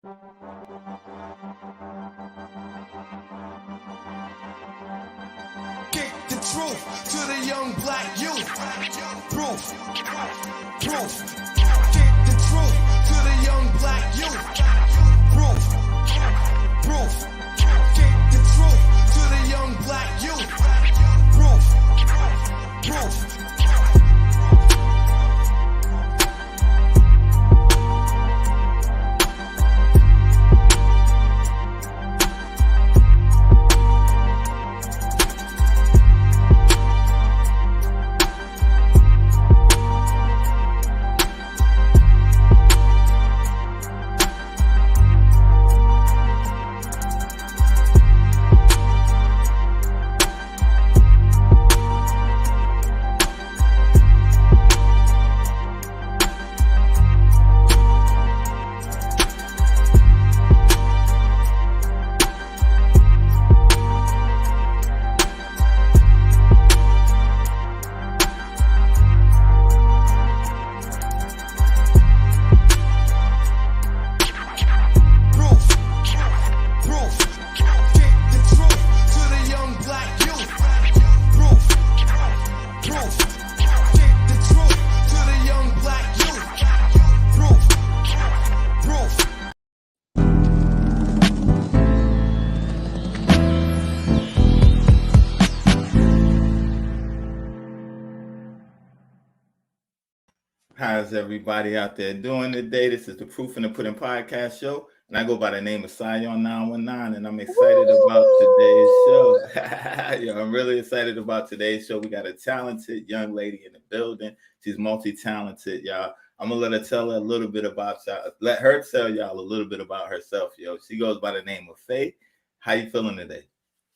Kick the truth to the young black youth. Proof. Kick the truth to the young black youth. Proof. Kick the truth to the young black youth. Proof. How's everybody out there doing today? This is the Proof in the Pudding podcast show, and I go by the name of Sion 919, and I'm excited about today's show. Yo, I'm really excited about today's show. We got a talented young lady in the building. She's multi-talented, y'all. I'm gonna let her tell a little bit about y'all. Let her tell y'all a little bit about herself, yo. She goes by the name of Afaye. How you feeling today?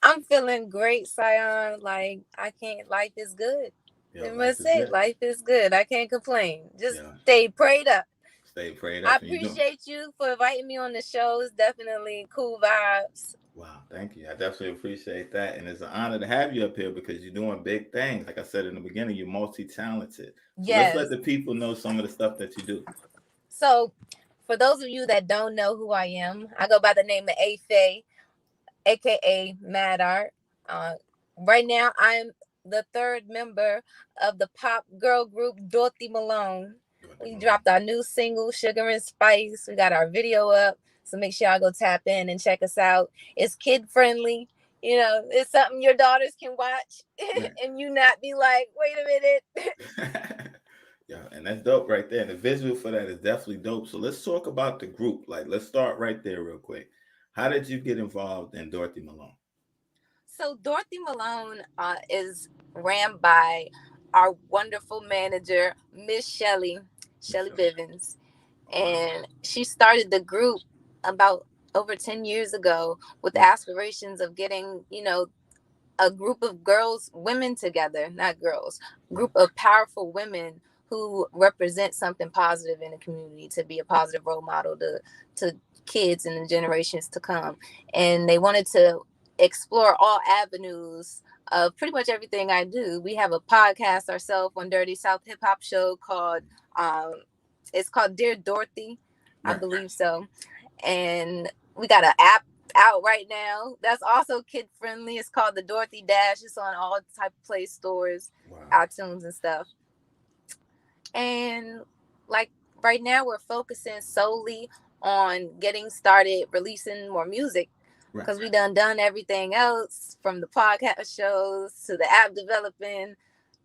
I'm feeling great, Sion. Like life is good. I must say, life is good. I can't complain. Just stay prayed up. Stay prayed up. I appreciate you for inviting me on the show. It's definitely cool vibes. Wow, thank you. I definitely appreciate that. And it's an honor to have you up here because you're doing big things. Like I said in the beginning, you're multi-talented. So yes. Let's let the people know some of the stuff that you do. So for those of you that don't know who I am, I go by the name of Afaye, aka Mad Art. Right now, I'm the third member of the pop girl group Dorothy Milone. We dropped our new single, Sugar and Spice. We got our video up. So make sure y'all go tap in and check us out. It's kid friendly. You know, it's something your daughters can watch and you not be like, wait a minute. Yeah, and that's dope right there. And the visual for that is definitely dope. So let's talk about the group. Like, let's start right there real quick. How did you get involved in Dorothy Milone? So Dorothy Milone is ran by our wonderful manager, Miss Shelly Bivens. And she started the group about over 10 years ago with aspirations of getting, a group of women together, not girls, group of powerful women who represent something positive in the community, to be a positive role model to kids and the generations to come. And they wanted to explore all avenues of pretty much everything I do. We have a podcast ourselves on Dirty South Hip Hop Show called it's called Dear Dorothy, I believe so. And we got an app out right now that's also kid friendly. It's called the Dorothy Dash. It's on all type of Play stores, iTunes and stuff. And like right now we're focusing solely on getting started releasing more music. Because we done everything else from the podcast shows to the app developing.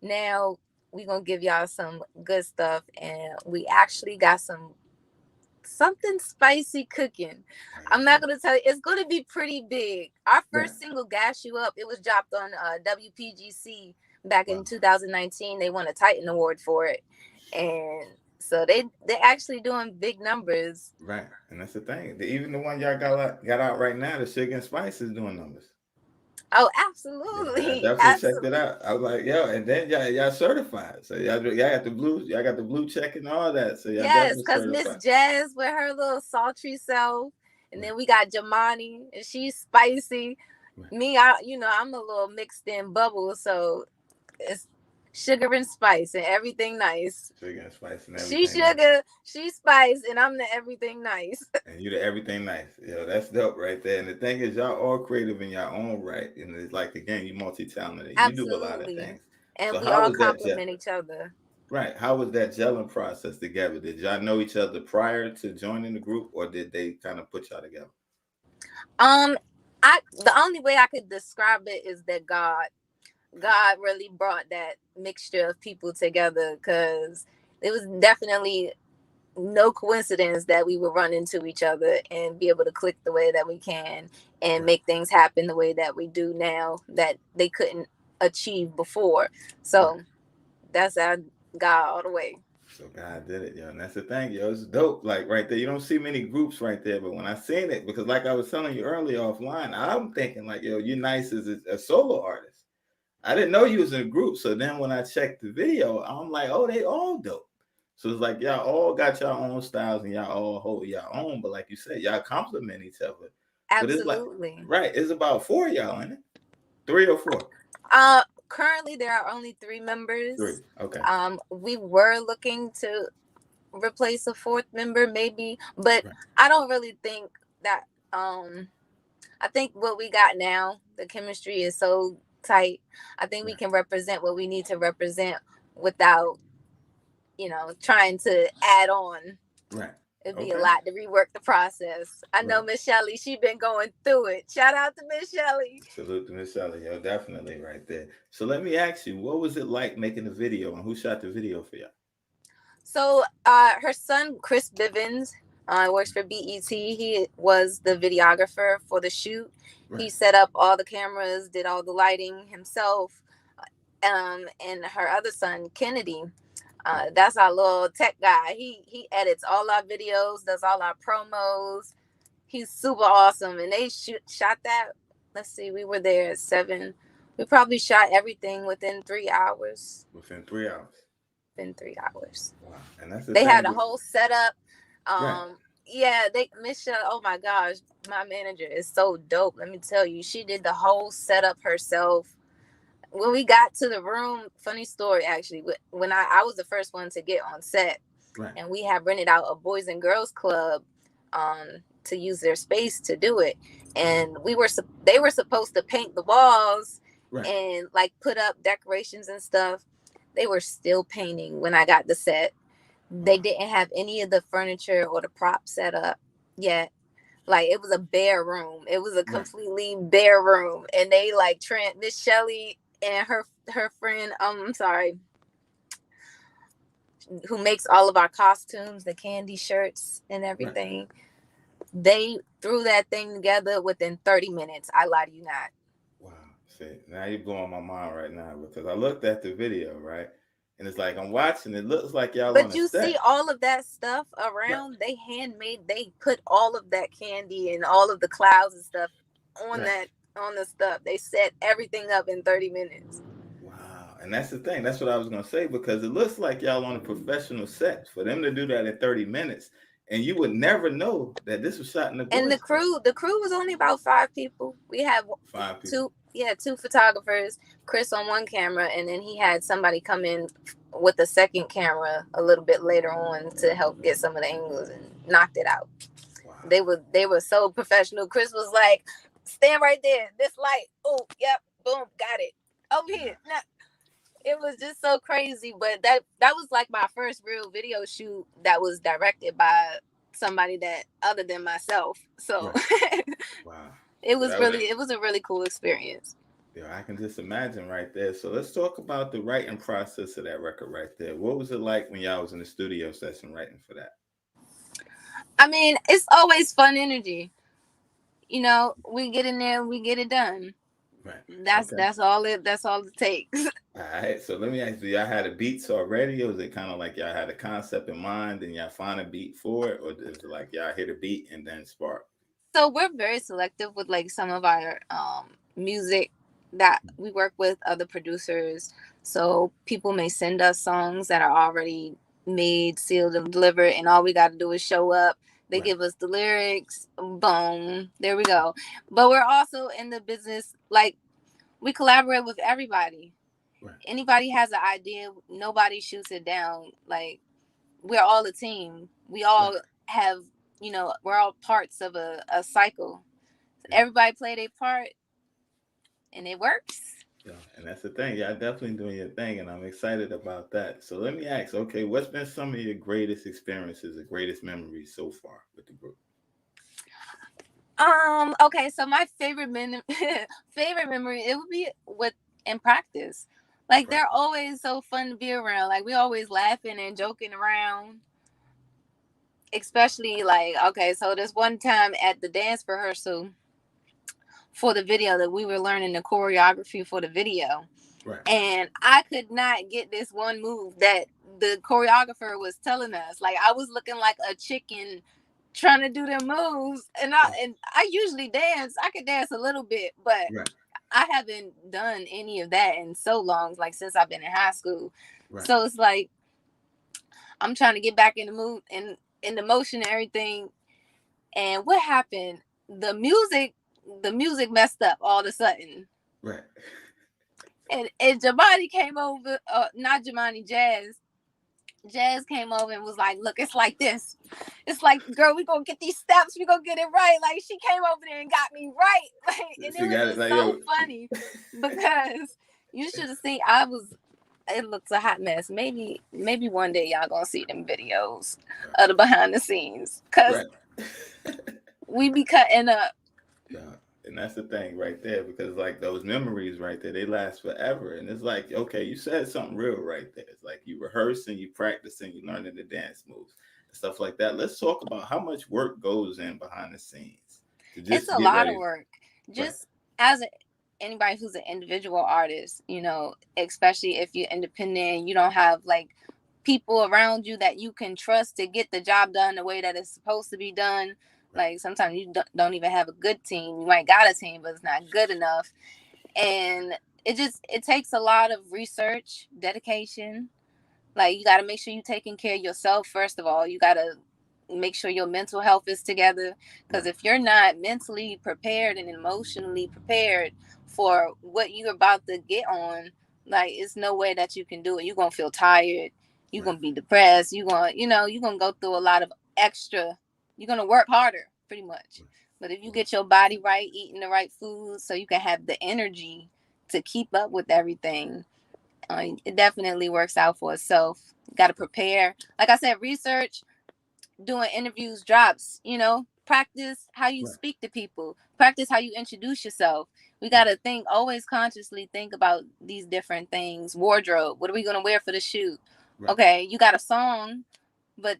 Now we're going to give y'all some good stuff. And we actually got something spicy cooking. I'm not going to tell you. It's going to be pretty big. Our first single, Gas You Up, it was dropped on WPGC back in 2019. They won a Titan Award for it. And so they're actually doing big numbers. Right. And that's the thing. Even the one y'all got out right now, the Sugar and Spice is doing numbers. Oh, absolutely. Yeah, I definitely checked it out. I was like, yo, and then y'all certified. So y'all got the blue check and all that. So yes, because Miss Jazz with her little sultry self. And then we got Jamani, and she's spicy. Right. Me, I'm a little mixed in bubble, so sugar and spice and everything nice. Sugar and spice and She everything nice. sugar, she spice, and I'm the everything nice. And you the everything nice. Yo, that's dope right there. And the thing is, y'all all creative in your own right. And it's like, again, you multi-talented. You do a lot of Absolutely. things. And So we how all was that gel? complement each other. Right. How was that gelling process together? Did y'all know each other prior to joining the group, or did they kind of put y'all together? Um, the only way I could describe it is that God really brought that mixture of people together, because it was definitely no coincidence that we would run into each other and be able to click the way that we can and Right. make things happen the way that we do now that they couldn't achieve before. So Right. that's our God all the way. So God did it, yo. And that's the thing, yo. It's dope. Like right there. You don't see many groups right there, but when I seen it, because like I was telling you earlier offline, I'm thinking like, yo, you nice as a solo artist. I didn't know you was in a group. So then when I checked the video, I'm like, oh, they all dope. So it's like y'all all got your own styles and y'all all hold your own. But like you said, y'all compliment each other. But it's like, Absolutely. right, it's about 4 of y'all in it. 3 or 4. Currently there are only 3 members. 3. Okay. We were looking to replace a 4th member maybe, but Right. I don't really think that I think what we got now, the chemistry is so tight. I think we Right. can represent what we need to represent without, trying to add on. Right. It'd be a Okay. lot to rework the process. I know Right. Miss Shelley, she been going through it. Shout out to Miss Shelley. Salute to Miss Shelly, yo, definitely right there. So let me ask you, what was it like making the video, and who shot the video for y'all? So her son, Chris Bivens, works for BET. He was the videographer for the shoot. Right. He set up all the cameras, did all the lighting himself. And her other son, Kennedy, that's our little tech guy. He edits all our videos, does all our promos. He's super awesome. And they shot that. Let's see, we were there at 7. We probably shot everything within 3 hours. Within 3 hours. Within 3 hours. Wow. And that's the They thing. had a whole setup. Right. Yeah, Michelle, oh my gosh, my manager is so dope. Let me tell you, she did the whole setup herself. When we got to the room, funny story actually, when I was the first one to get on set, Right. and we had rented out a boys and girls club to use their space to do it, and they were supposed to paint the walls, right, and like put up decorations and stuff. They were still painting when I got the set. They didn't have any of the furniture or the props set up yet. Like, it was a bare room. It was a completely bare room. And they like Miss Shelley and her friend, I'm sorry, who makes all of our costumes, the candy shirts and everything. Right. They threw that thing together within 30 minutes. I lie to you not. Wow. See, now you're blowing my mind right now, because I looked at the video, right? And it's like I'm watching. It looks like y'all. But on you see all of that stuff around. Right. They put all of that candy and all of the clouds and stuff on on the stuff. They set everything up in 30 minutes. Wow. And that's the thing. That's what I was gonna say, because it looks like y'all on a professional set. For them to do that in 30 minutes, and you would never know that this was shot in the And the crew was only about 5 people. We had 5 people. 2 photographers, Chris on one camera, and then he had somebody come in with a second camera a little bit later on to help get some of the angles, and knocked it out. Wow. They were so professional. Chris was like, stand right there, this light, oh yep, boom, got it, over here. Nah. It was just so crazy. But that was like my first real video shoot that was directed by somebody that other than myself. So wow. It was a really cool experience. Yeah, I can just imagine right there. So let's talk about the writing process of that record right there. What was it like when y'all was in the studio session writing for that? I mean, it's always fun energy. You know, we get in there and we get it done. Right. That's all it takes. All right. So let me ask you, y'all had a beats already, or was it kind of like y'all had a concept in mind and y'all find a beat for it, or is it like y'all hit a beat and then spark? So we're very selective with like some of our music that we work with other producers. So people may send us songs that are already made, sealed, and delivered, and all we got to do is show up. They give us the lyrics, boom, there we go. But we're also in the business, like, we collaborate with everybody. Right. Anybody has an idea, nobody shoots it down. Like, we're all a team. We all Right. have, we're all parts of a cycle. Yeah. Everybody play their part and it works. Yeah. And that's the thing. Y'all definitely doing your thing, and I'm excited about that. So let me ask, okay, what's been some of your greatest experiences, the greatest memories so far with the group? Okay, so my favorite memory, it would be with in practice. Like, Right. they're always so fun to be around. Like, we always laughing and joking around. Especially, like, okay, so this one time at the dance rehearsal for the video, that we were learning the choreography for the video, Right. and I could not get this one move that the choreographer was telling us. Like, I was looking like a chicken trying to do their moves, and I Right. and I usually dance. I could dance a little bit, but Right. I haven't done any of that in so long, like since I've been in high school. Right. So it's like I'm trying to get back in the mood and in the motion and everything. And what happened? The music messed up all of a sudden. Right. And Jamani came over, not Jamani, Jazz. Jazz came over and was like, "Look, it's like this. It's like, girl, we gonna get these steps. We gonna get it right." Like, she came over there and got me right. Like, and it She was got it just like, so yo. funny because you should have seen. I was. It looks a hot mess. Maybe one day y'all gonna see them videos of the behind the scenes, cause Right. we be cutting up. Yeah. And that's the thing right there, because like those memories right there, they last forever. And it's like, okay, you said something real right there. It's like you rehearsing, you practicing, you learning the dance moves and stuff like that. Let's talk about how much work goes in behind the scenes to It's just to a get lot of ready. work. Right. Just as anybody who's an individual artist, especially if you're independent, you don't have like people around you that you can trust to get the job done the way that it's supposed to be done. Right. Like, sometimes you don't even have a good team. You might got a team, but it's not good enough. And it takes a lot of research, dedication. Like, you got to make sure you're taking care of yourself first of all. You got to make sure your mental health is together, because Right. if you're not mentally prepared and emotionally prepared for what you're about to get on, like, it's no way that you can do it. You're going to feel tired. You're Right. going to be depressed. You're going to go through a lot of extra. You're going to work harder pretty much. But if you Right. get your body right, eating the right food so you can have the energy to keep up with everything, it definitely works out for itself. Got to prepare. Like I said, research, doing interviews, drops, practice how you Right. speak to people, practice how you introduce yourself. We got Right. to always consciously think about these different things. Wardrobe, what are we going to wear for the shoot? Right. Okay, you got a song, but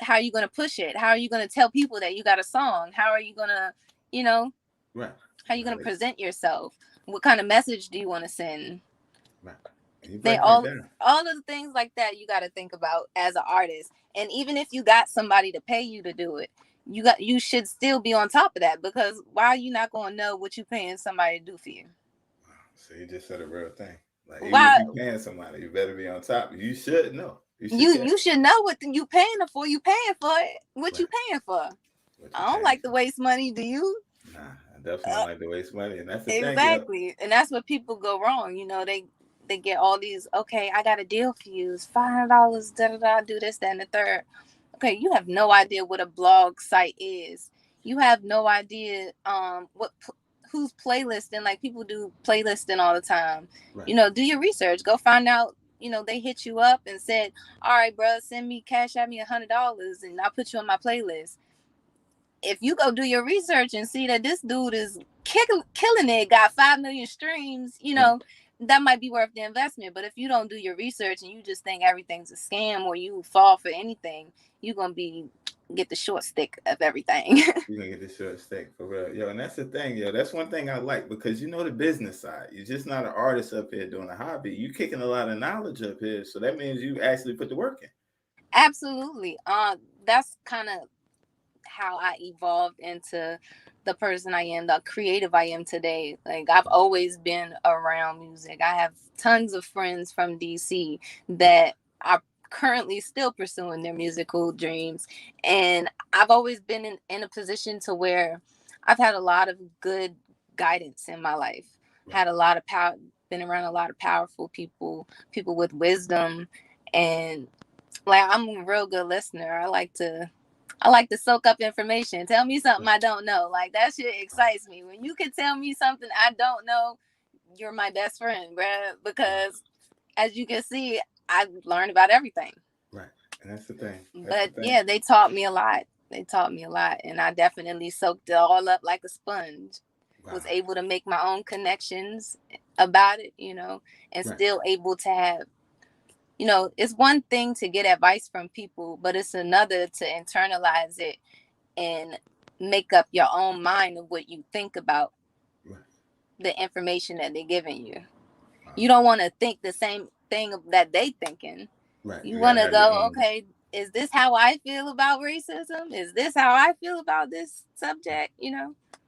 how are you going to push it? How are you going to tell people that you got a song? How are you going to, you know, Right. how are you going to present yourself? What kind of message do you want to send? Right. And you They breaking it all down. all of the things like that you got to think about as an artist. And even if you got somebody to pay you to do it, you should still be on top of that, because why are you not going to know what you paying somebody to do for you? Wow. So you just said a real thing. Like, even if Why you paying somebody, you better be on top. You should know. You should you care. you should know what you paying them for. You paying for it. What Right. you paying for? What you I don't paying like to for? waste money. Do you? Nah, I definitely don't Uh, like to waste money, and that's the thing, yo. exactly. And that's where people go wrong. They get all these. Okay, I got a deal for you. It's $500. Da da da. Do this, that, and the third. Okay, you have no idea what a blog site is. You have no idea who's playlisting. Like, people do playlisting all the time. Right. Do your research. Go find out. They hit you up and said, "All right, bro, send me cash at me $100, and I'll put you on my playlist." If you go do your research and see that this dude is killing it, got 5 million streams, Right. that might be worth the investment. But if you don't do your research and you just think everything's a scam, or you fall for anything, you're gonna get the short stick of everything. You're gonna get the short stick for real. Yo, and that's the thing, yo. That's one thing I like, because you know the business side. You're just not an artist up here doing a hobby. You kicking a lot of knowledge up here. So that means you actually put the work in. Absolutely. That's kind of how I evolved into the person I am, the creative I am today. Like, I've always been around music. I have tons of friends from DC that are currently still pursuing their musical dreams. And I've always been in a position to where I've had a lot of good guidance in my life. Right. Had a lot of power. been around a lot of powerful people, people with wisdom, and like I'm a real good listener. I like to soak up information. Tell me something I don't know. Like that shit excites me. When you can tell me something I don't know, you're my best friend, bruh. Because as you can see, I learned about everything. Right. And that's the thing. But yeah, they taught me a lot. And I definitely soaked it all up like a sponge. Wow. Was able to make my own connections about it, and still able to have, it's one thing to get advice from people, but it's another to internalize it and make up your own mind of what you think about the information that they're giving you. Wow. You don't want to think the same thing that they thinking. Right. You want to go, okay, is this how I feel about racism? Is this how I feel about this subject?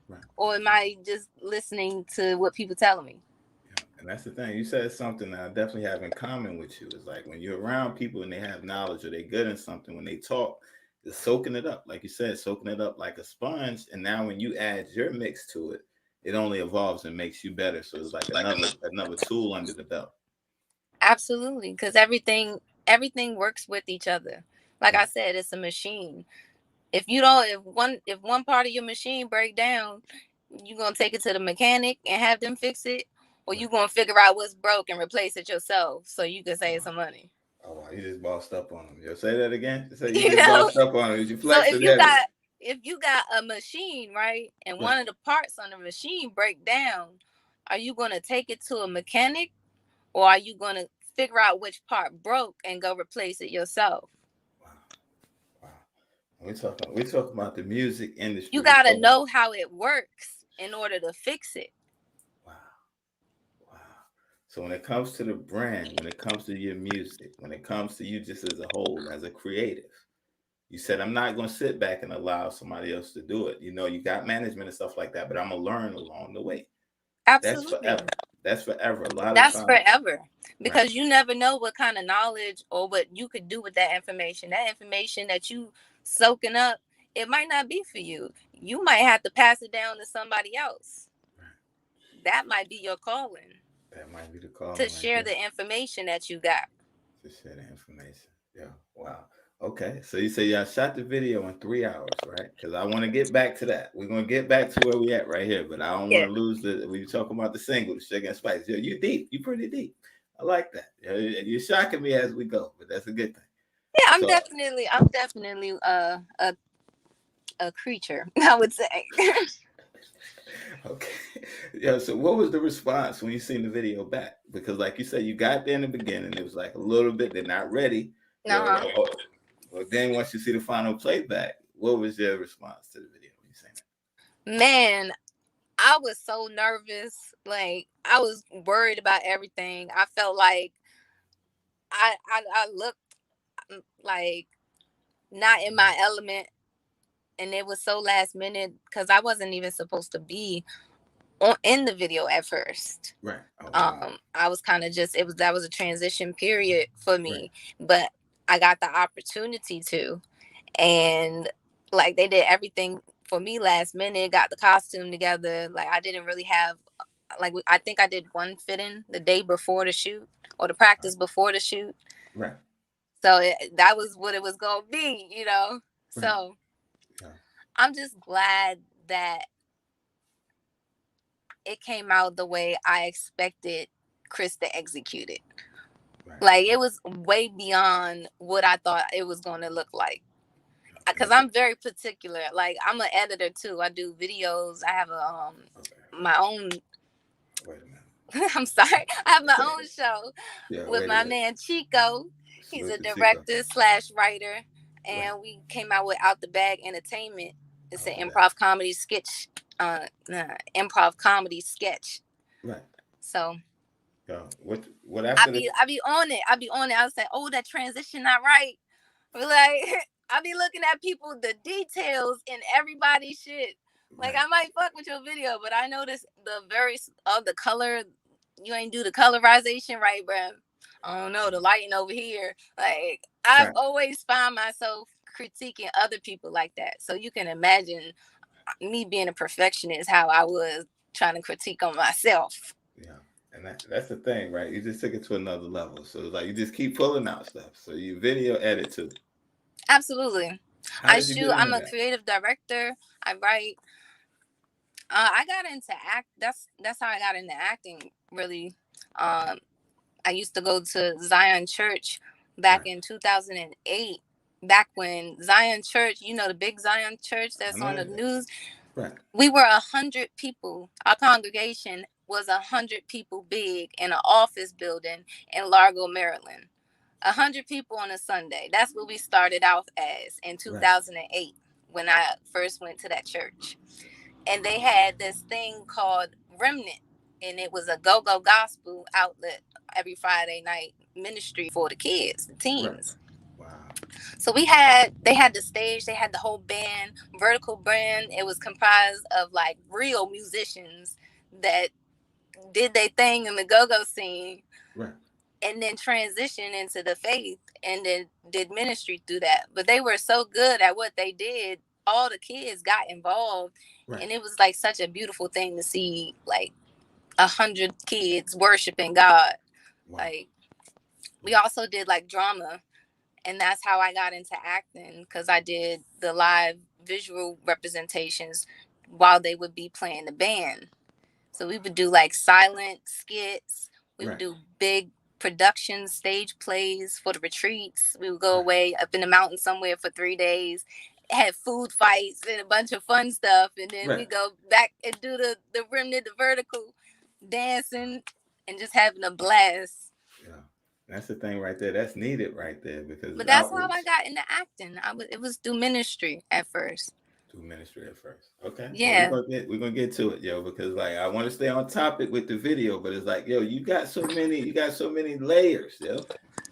Right. Or am I just listening to what people telling me? Yeah. And that's the thing. You said something that I definitely have in common with you. Is like when you're around people and they have knowledge or they're good in something, when they talk, they're soaking it up. Like you said, soaking it up like a sponge. And now when you add your mix to it, it only evolves and makes you better. So it's like another tool under the belt. Absolutely. Because everything works with each other. Like I said, it's a machine. If one part of your machine break down, you're gonna take it to the mechanic and have them fix it, or you gonna figure out what's broke and replace it yourself so you can save some money. Oh wow, you just bossed up on them. Yo, say that again. Say you just bossed up on them. You flex so if you got a machine, right, and one of the parts on the machine break down, are you gonna take it to a mechanic, or are you gonna figure out which part broke and go replace it yourself? We're talking about the music industry. You gotta know how it works in order to fix it. Wow. So when it comes to the brand, when it comes to your music, when it comes to you just as a whole, as a creative, you said, I'm not going to sit back and allow somebody else to do it. You got management and stuff like that, but I'm going to learn along the way. Absolutely. That's forever. That's forever. Because you never know what kind of knowledge or what you could do with that information. That information that you soaking up, it might not be for you. You might have to pass it down to somebody else. That might be your calling. That might be the calling. To share the information that you got. To share the information. Yeah. Wow. Okay. So you say y'all shot the video in 3 hours, right? Because I want to get back to that. We're going to get back to where we at right here, but I don't want to lose we talking about the single, the Sugar and Spice. Yo, you deep. You pretty deep. I like that. You're shocking me as we go, but that's a good thing. Yeah, I'm definitely a creature, I would say. Okay. Yeah. So what was the response when you seen the video back? Because like you said, you got there in the beginning. It was like a little bit, they're not ready. Well, then once you see the final playback, what was your response to the video when you seen it? Man, I was so nervous. Like I was worried about everything. I felt like I looked like not in my element, and it was so last minute because I wasn't even supposed to be in the video at first. Right. I was kind of that was a transition period for me, but I got the opportunity to, and like they did everything for me last minute, got the costume together. Like I didn't really have, I think I did one fitting the day before the shoot or the practice before the shoot. Right. So that was what it was going to be, Right. So I'm just glad that it came out the way I expected Chris to execute it. Right. Like it was way beyond what I thought it was going to look like. Because I'm very particular. Like I'm an editor too. I do videos. I have my own. Wait a minute. I'm sorry. I have my own show with my man Chico. He's a director / writer, and we came out with Out the Bag Entertainment. It's an improv comedy sketch. Improv comedy sketch. Right. So. What after I be on it. I was like, oh, that transition not right. Like I be looking at people, the details in everybody's shit. Like I might fuck with your video, but I noticed the color. You ain't do the colorization right, bro. I don't know, the lighting over here. Like I've always found myself critiquing other people like that. So you can imagine me being a perfectionist, how I was trying to critique on myself. Yeah. And that's the thing, right? You just took it to another level. So it's like you just keep pulling out stuff. So you video edit too. Absolutely. How I did you shoot. get into I'm a that? creative director. I write. I got into act. That's how I got into acting. Really, I used to go to Zion Church back Right. in 2008. Back when Zion Church, the big Zion Church I that's on know the that. news, Right. we were 100 people. Our congregation was 100 people big in an office building in Largo, Maryland. 100 people on a Sunday. That's what we started out as in Right. 2008 when I first went to that church. And they had this thing called Remnant, and it was a go-go gospel outlet every Friday night ministry for the kids, the Right. teens. Wow. So they had the stage, they had the whole band, vertical band. It was comprised of like real musicians that did their thing in the go-go scene Right. and then transitioned into the faith and then did ministry through that. But they were so good at what they did, all the kids got involved, Right. and it was like such a beautiful thing to see, like 100 kids worshiping God. Wow. Like we also did like drama, and that's how I got into acting, because I did the live visual representations while they would be playing the band. So we would do like silent skits. We would Right. do big production stage plays for the retreats. We would go Right. away up in the mountains somewhere for 3 days, had food fights and a bunch of fun stuff. And then we Right. go back and do the remnant, the vertical dancing and just having a blast. Yeah. That's the thing right there. That's needed right there because But it's that's how I outreach got into acting. It was through ministry at first. to ministry at first. Okay. Well, Yeah. we're gonna get to it, yo, because like I want to stay on topic with the video, but it's like, yo, you got so many layers, yo.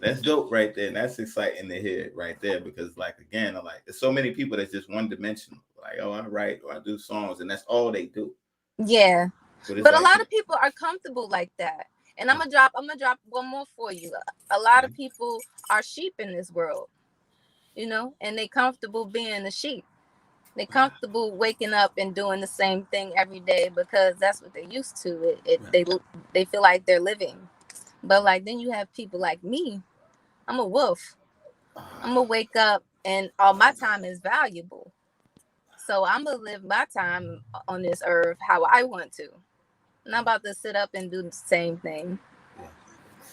That's dope right there. And that's exciting to hear right there because like again, I'm like there's so many people that's just one dimensional. Like, oh, I write or I do songs and that's all they do. Yeah. But it's But a like lot of people are comfortable like that. And I'm gonna drop one more for you. A lot of people are sheep in this world, and they comfortable being a sheep. They comfortable waking up and doing the same thing every day because that's what they're used to. They feel like they're living. But like then you have people like me. I'm a wolf. I'm gonna wake up and all my time is valuable. So I'm gonna live my time on this earth how I want to. I'm not about to sit up and do the same thing. yeah.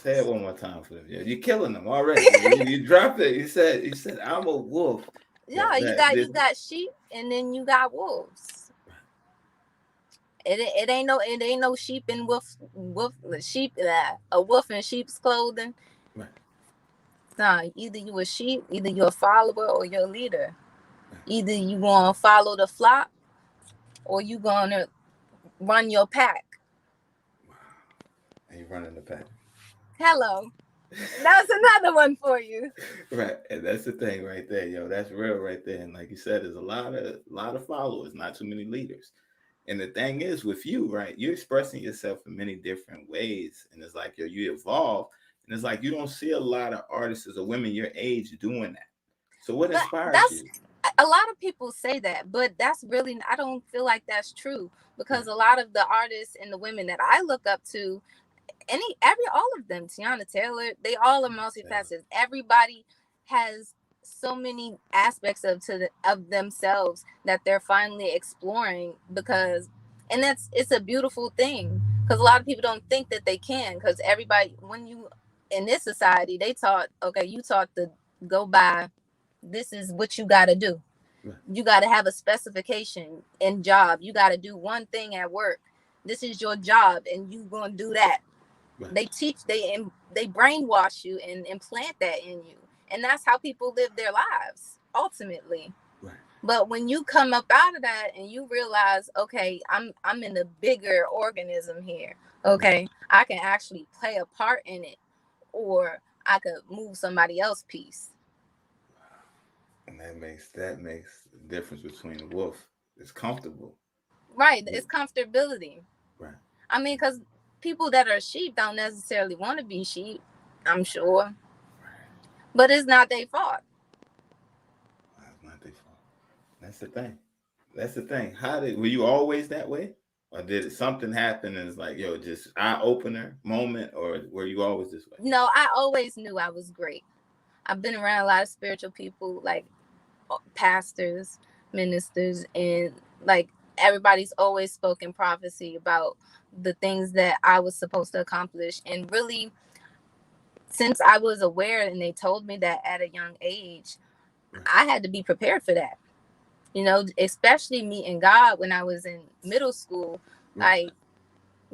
Say it one more time for them. Yeah, you're killing them already. You dropped it. You said I'm a wolf. Yo, Yeah, you that got this you got sheep and then you got wolves. It ain't no sheep and a wolf in sheep's clothing. right, Nah, either you a sheep, either you're a follower or you're a leader. right. Either you gonna follow the flock or you gonna run your pack. Wow. And you're running the pack. Hello. That's another one for you. Right. And that's the thing right there, yo. That's real right there. And like you said, there's a lot of followers, not too many leaders. And the thing is with you, right? You're expressing yourself in many different ways. And it's like, yo, you evolve. And it's like you don't see a lot of artists or women your age doing that. So what But inspires that's you? a lot of people say that, but that's really I don't feel like that's true Right. because a lot of the artists and the women that I look up to, all of them, Tiana Taylor, they all are multifaceted. Everybody has so many aspects of themselves that they're finally exploring and it's a beautiful thing because a lot of people don't think that they can because everybody when you in this society you taught to go by this is what you got to do. Right. You got to have a specification in job. You got to do one thing at work. This is your job and you going to do that. Right. They brainwash you and implant that in you, and that's how people live their lives ultimately. Right. But when you come up out of that and you realize, okay, I'm in a bigger organism here. Okay, I can actually play a part in it, or I could move somebody else's piece. And that makes the difference between a wolf. It's comfortable. Right, Yeah. it's comfortability. Right. I mean, because people that are sheep don't necessarily want to be sheep, I'm sure, but it's not their fault. That's not their fault. That's the thing. That's the thing. Were you always that way? Or did something happen and it's like, yo, just eye opener moment, or were you always this way? No, I always knew I was great. I've been around a lot of spiritual people, like pastors, ministers, and like everybody's always spoken prophecy about the things that I was supposed to accomplish. And really, since I was aware and they told me that at a young age, I had to be prepared for that. You know, especially meeting God when I was in middle school. Like,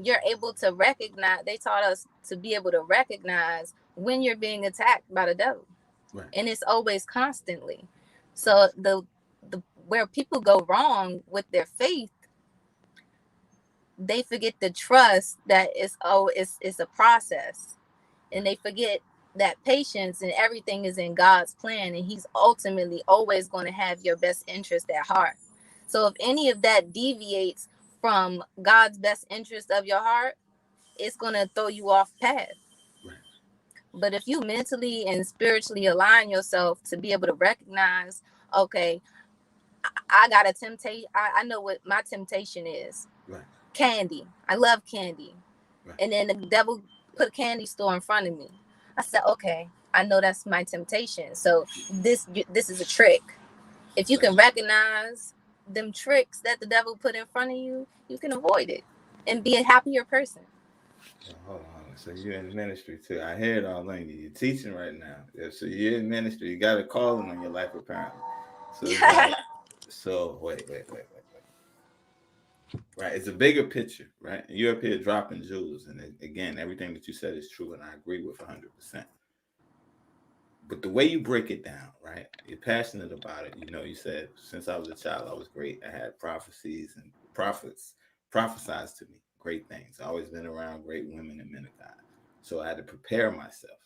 you're able to recognize, they taught us to be able to recognize when you're being attacked by the devil. Right. And it's always constantly. So the where people go wrong with their faith, they forget to trust that it's a process. And they forget that patience and everything is in God's plan, and he's ultimately always going to have your best interest at heart. So if any of that deviates from God's best interest of your heart, it's going to throw you off path. Right. But if you mentally and spiritually align yourself to be able to recognize, okay, I got a temptation. I know what my temptation is. Right. Candy. I love candy. Right. And then the devil put a candy store in front of me. I said, okay, I know that's my temptation. So this is a trick. If you can recognize them tricks that the devil put in front of you, you can avoid it and be a happier person. Hold on. So you're in ministry too. I hear it all, Laney. You're teaching right now. Yeah, so you're in ministry. You got a calling on your life, apparently. So it's like, so wait. Right. It's a bigger picture, right? You're up here dropping jewels. And again, everything that you said is true. And I agree with 100%. But the way you break it down, right? You're passionate about it. You know, you said, since I was a child, I was great. I had prophecies and prophets prophesied to me great things. I always been around great women and men of God. So I had to prepare myself.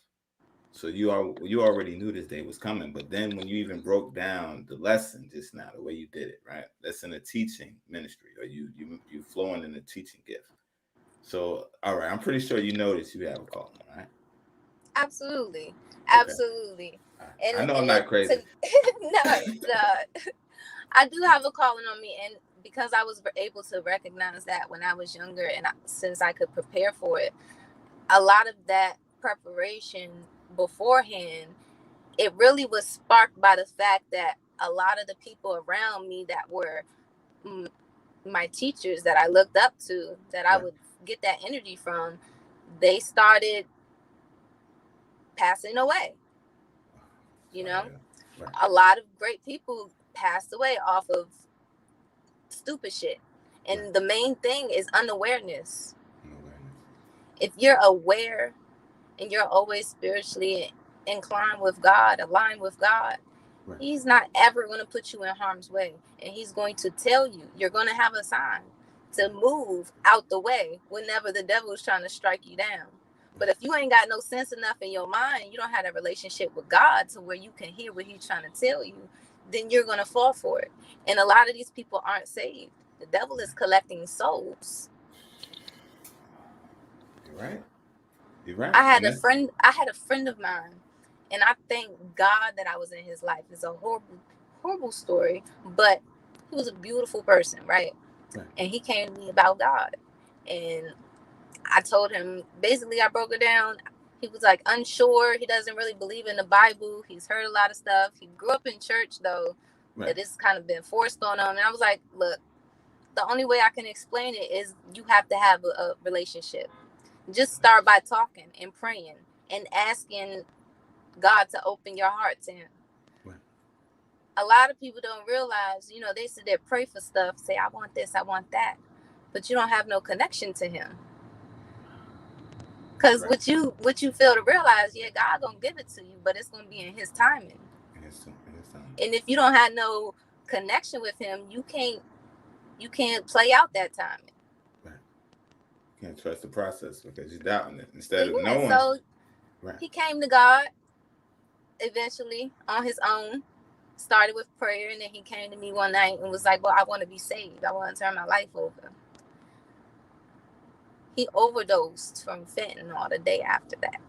So you already knew this day was coming. But then when you even broke down the lesson just now, the way you did it, right? That's in a teaching ministry, or you flowing in the teaching gift. So all right, I'm pretty sure you noticed you have a calling, right? Absolutely. Okay. Absolutely. I know I'm And not crazy. no, I do have a calling on me, and because I was able to recognize that when I was younger, and since I could prepare for it, a lot of that preparation beforehand, it really was sparked by the fact that a lot of the people around me that were my teachers that I looked up to, that I would get that energy from, they started passing away. You know, a lot of great people passed away off of stupid shit. And the main thing is unawareness. If you're aware and you're always spiritually inclined with God, aligned with God, he's not ever going to put you in harm's way. And he's going to tell you, you're going to have a sign to move out the way whenever the devil is trying to strike you down. But if you ain't got no sense enough in your mind, you don't have a relationship with God to where you can hear what he's trying to tell you, then you're going to fall for it. And a lot of these people aren't saved. The devil is collecting souls. You're right. I had a friend of mine, and I thank God that I was in his life. It's a horrible story, but he was a beautiful person, right? And he came to me about God. And I told him, basically, I broke it down. He was like unsure. He doesn't really believe in the Bible. He's heard a lot of stuff. He grew up in church, though, that it's kind of been forced on him. And I was like, look, the only way I can explain it is you have to have a relationship. Just start by talking and praying and asking God to open your heart to him. A lot of people don't realize, you know, they sit there, pray for stuff, say, I want this, I want that. But you don't have no connection to him. Because what you fail to realize, yeah, God gonna give it to you, but it's gonna be in his timing. And if you don't have no connection with him, you can't play out that timing. You can't trust the process because you're doubting it instead of knowing. So he came to God eventually on his own, started with prayer, and then he came to me one night and was like, well, I want to be saved. I want to turn my life over. He overdosed from fentanyl the day after that.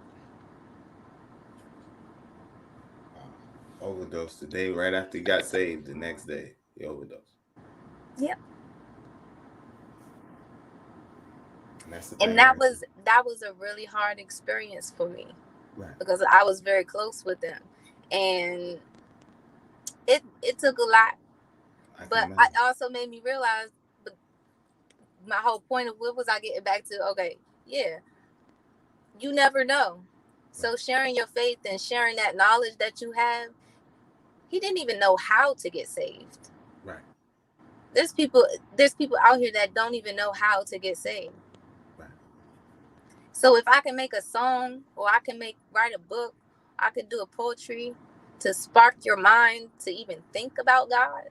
Overdosed the day right after he got saved. The next day, he overdosed. Yep. And that was a really hard experience for me, right. because I was very close with them, and it took a lot. But it also made me realize my whole point of what was I getting back to? Okay, yeah, you never know. So sharing your faith and sharing that knowledge that you have, he didn't even know how to get saved. Right. There's people out here that don't even know how to get saved. Right. So if I can make a song, or I can write a book, I could do a poetry to spark your mind to even think about God,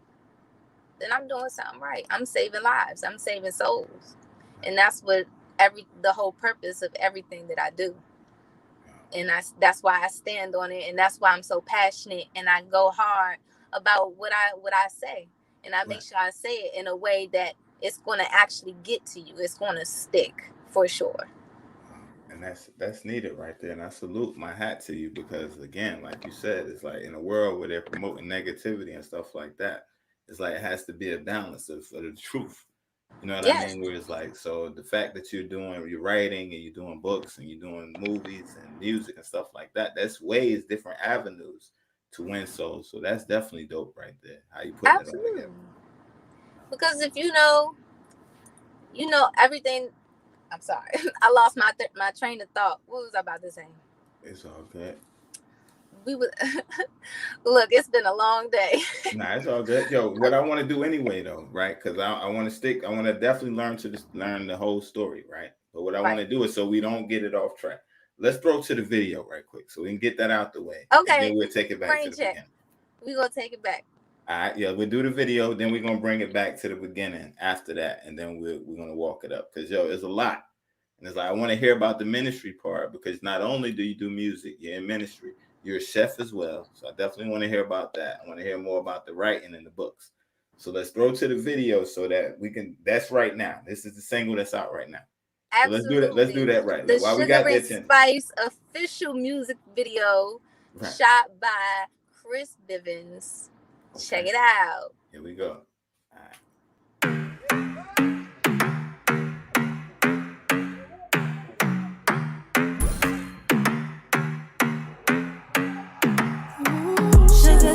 then I'm doing something right. I'm saving lives. I'm saving souls. And that's what the whole purpose of everything that I do. And that's why I stand on it, and that's why I'm so passionate, and I go hard about what I say, and I make sure I say it in a way that it's going to actually get to you. It's going to stick for sure. And that's needed right there. And I salute my hat to you, because again, like you said, it's like in a world where they're promoting negativity and stuff like that, it's like it has to be a balance of the truth. You know what I mean? Where it's like, so the fact that you're writing and you're doing books and you're doing movies and music and stuff like that, that's ways different avenues to win souls. So that's definitely dope right there. How you putting it all together. Because if you know everything. I'm sorry, I lost my train of thought. What was I about to say? It's all good. Look, it's been a long day. Nah, it's all good. Yo, what I want to do anyway, though, right? Because I want to definitely learn the whole story, right? But what I want to do is, so we don't get it off track, let's throw to the video right quick so we can get that out the way. Okay. And then we'll take it back to the beginning. We're going to take it back. All right, yeah, we'll do the video, then we're going to bring it back to the beginning after that, and then we're going to walk it up. Because, yo, it's a lot. And it's like, I want to hear about the ministry part, because not only do you do music, you're in ministry, you're a chef as well. So I definitely want to hear about that. I want to hear more about the writing and the books. So let's throw to the video so that we can, that's right now. This is the single that's out right now. Absolutely. So let's do that right. The While Sugar we got and that Spice official music video shot by Chris Bivens. Okay. Check it out. Here we go. All right.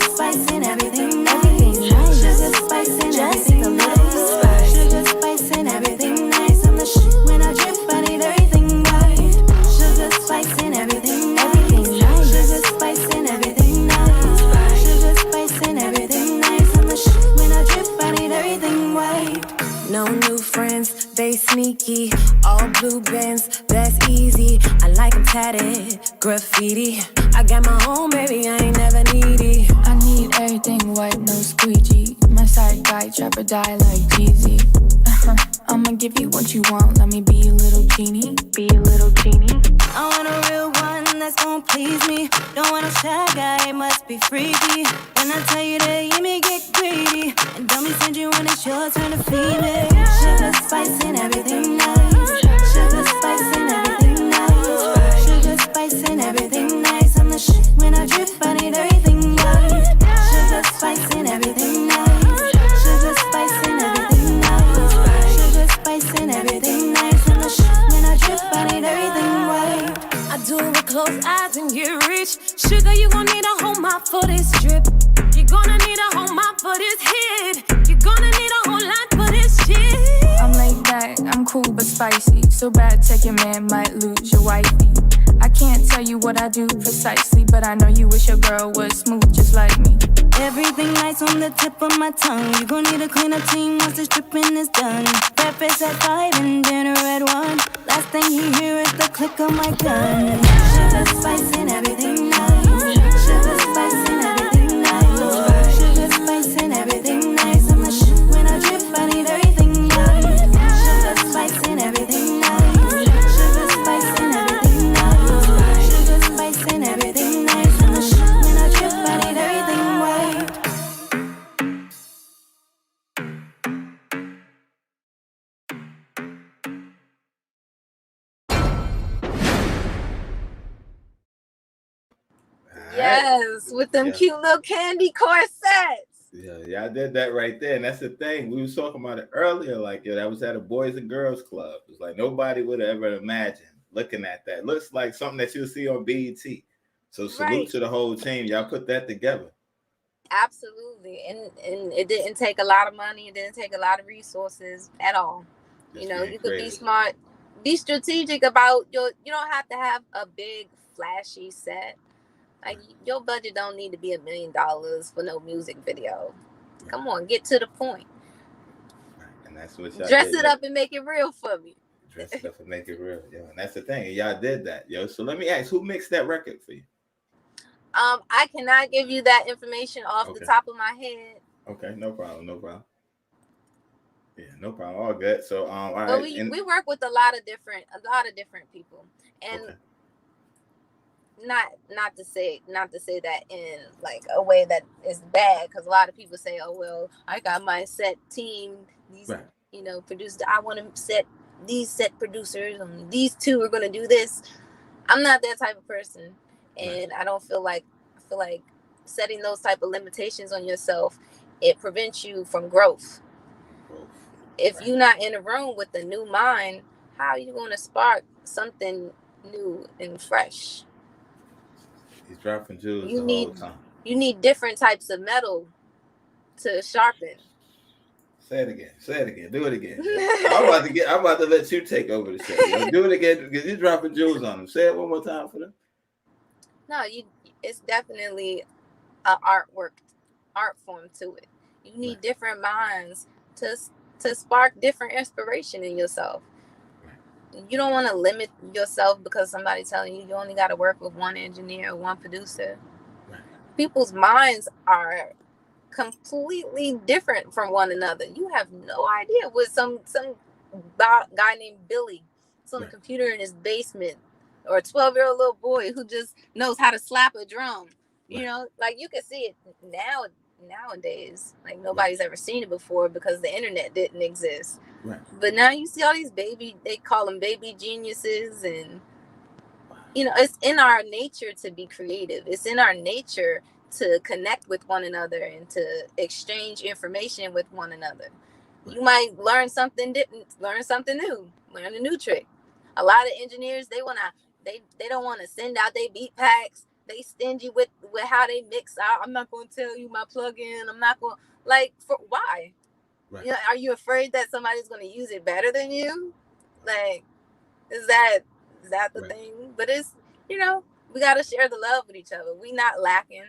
Spice and everything nice. Sugar, spice and everything nice. Sugar, spice and everything nice. I'm the shit when I drip, I need everything right. Sugar, spice and everything nice. Sugar, spice and everything nice. Sugar, spice and everything nice. I'm the shit when I drip, I need everything right. No new friends, they sneaky. All blue bands, that's easy. I like them tatted, graffiti. I got my own, baby, I ain't never needy. I need everything white, no squeegee. My side guy, trap or die like Jeezy. I'ma give you what you want, let me be a little genie. Be a little genie. I want a real one that's gon' please me. Don't want a shy guy, it must be freaky. When I tell you that you may get greedy, and don't be stingy when it's your turn to feed me. Sugar, spice and everything nice. Sugar, spice and everything nice. Sugar, spice and everything nice. I'm the shit when I drip, I need everything right. Sugar, spice and everything nice. Sugar, spice and everything nice. Sugar, spice and everything nice. I'm the shit when I drip, I need everything right. I do it with closed eyes and get rich. Sugar, you gon' need a whole mop for this drip. You're gonna need a whole mop for this hit. You're gonna need a whole lot for this shit. I'm laid back, I'm cool but spicy. So bad, take your man, might lose your wifey. I can't tell you what I do precisely, but I know you wish your girl was smooth just like me. Everything nice on the tip of my tongue. You gon' need a cleaner team once the stripping is done. Breakfast at 5 and dinner at 1. Last thing he hear is the click of my gun. Sugar, spice and everything nice. Sugar, spice and everything nice. Sugar, spice and everything nice. I'm the shit when I drip, I need everything right. Sugar, spice and everything nice. Sugar, spice and everything nice. Sugar, spice and everything nice. I'm the shit when I drip, I need everything right. Yes, with them cute little candy corsets. Yeah, I did that right there. And that's the thing. We was talking about it earlier. Like, yeah, that was at a Boys and Girls Club. It's like nobody would have ever imagined looking at that. Looks like something that you'll see on BET. So salute Right. to the whole team. Y'all put that together. Absolutely. And it didn't take a lot of money. It didn't take a lot of resources at all. Just You being could be creative. smart, be strategic about you don't have to have a big flashy set. Like your budget don't need to be $1 million for no music video. Come on, get to the point. Right. And that's what y'all Dress did. it up and make it real for me. Dress it up and make it real. Yeah, and that's the thing. And y'all did that, yo. So let me ask, who mixed that record for you? I cannot give you that information off the top of my head. Okay, no problem. Yeah, no problem. All good. So all right. But we work with a lot of different people. And not to say that in like a way that is bad, because a lot of people say, oh well, I got my set team, these produced, I want to set these set producers and these two are going to do this. I'm not that type of person, and I feel like setting those type of limitations on yourself, it prevents you from growth. If you're not in a room with a new mind, how are you going to spark something new and fresh? He's dropping jewels the whole time. You need different types of metal to sharpen. Say it again. Do it again. I'm about to let you take over the show. Yo. Do it again because you're dropping jewels on them. Say it one more time for them. No, it's definitely an art form to it. You need different minds to spark different inspiration in yourself. You don't want to limit yourself because somebody's telling you only got to work with one engineer or one producer. People's minds are completely different from one another. You have no idea what some guy named Billy is on the computer in his basement, or a 12-year-old little boy who just knows how to slap a drum. Like you can see it nowadays. Like nobody's ever seen it before because the internet didn't exist. But now you see all these they call them baby geniuses, and it's in our nature to be creative. It's in our nature to connect with one another and to exchange information with one another. You might learn something new, learn a new trick. A lot of engineers, they don't want to send out their beat packs. They stingy with how they mix out. I'm not going to tell you my plugin. I'm not going why? Are you afraid that somebody's going to use it better than you? Like, is that the thing? But it's, we got to share the love with each other. We not lacking.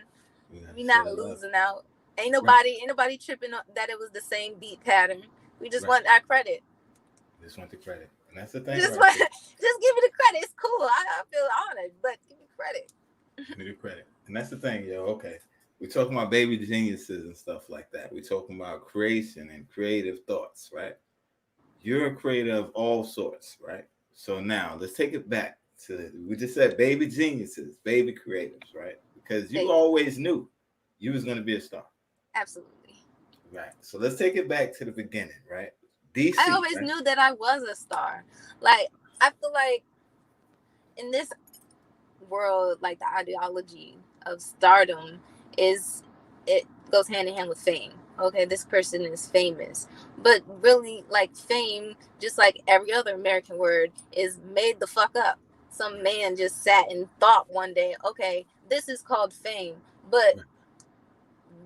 We not losing out. Ain't nobody tripping that it was the same beat pattern. We just want our credit. Just want the credit. And that's the thing. Just give me the credit. It's cool. I feel honored, but give me credit. Give me the credit. And that's the thing, yo. Okay. We're talking about baby geniuses and stuff like that. We're talking about creation and creative thoughts, right? You're a creator of all sorts, right? So now let's take it back to, we just said baby geniuses, baby creatives, right? Because you always knew you was going to be a star. Absolutely. Right. So let's take it back to the beginning, right? DC. I always knew that I was a star. Like, I feel like in this world, like the ideology of stardom it goes hand in hand with fame. Okay, this person is famous, but really, like, fame, just like every other American word, is made the fuck up. Some man just sat and thought one day, okay, this is called fame. But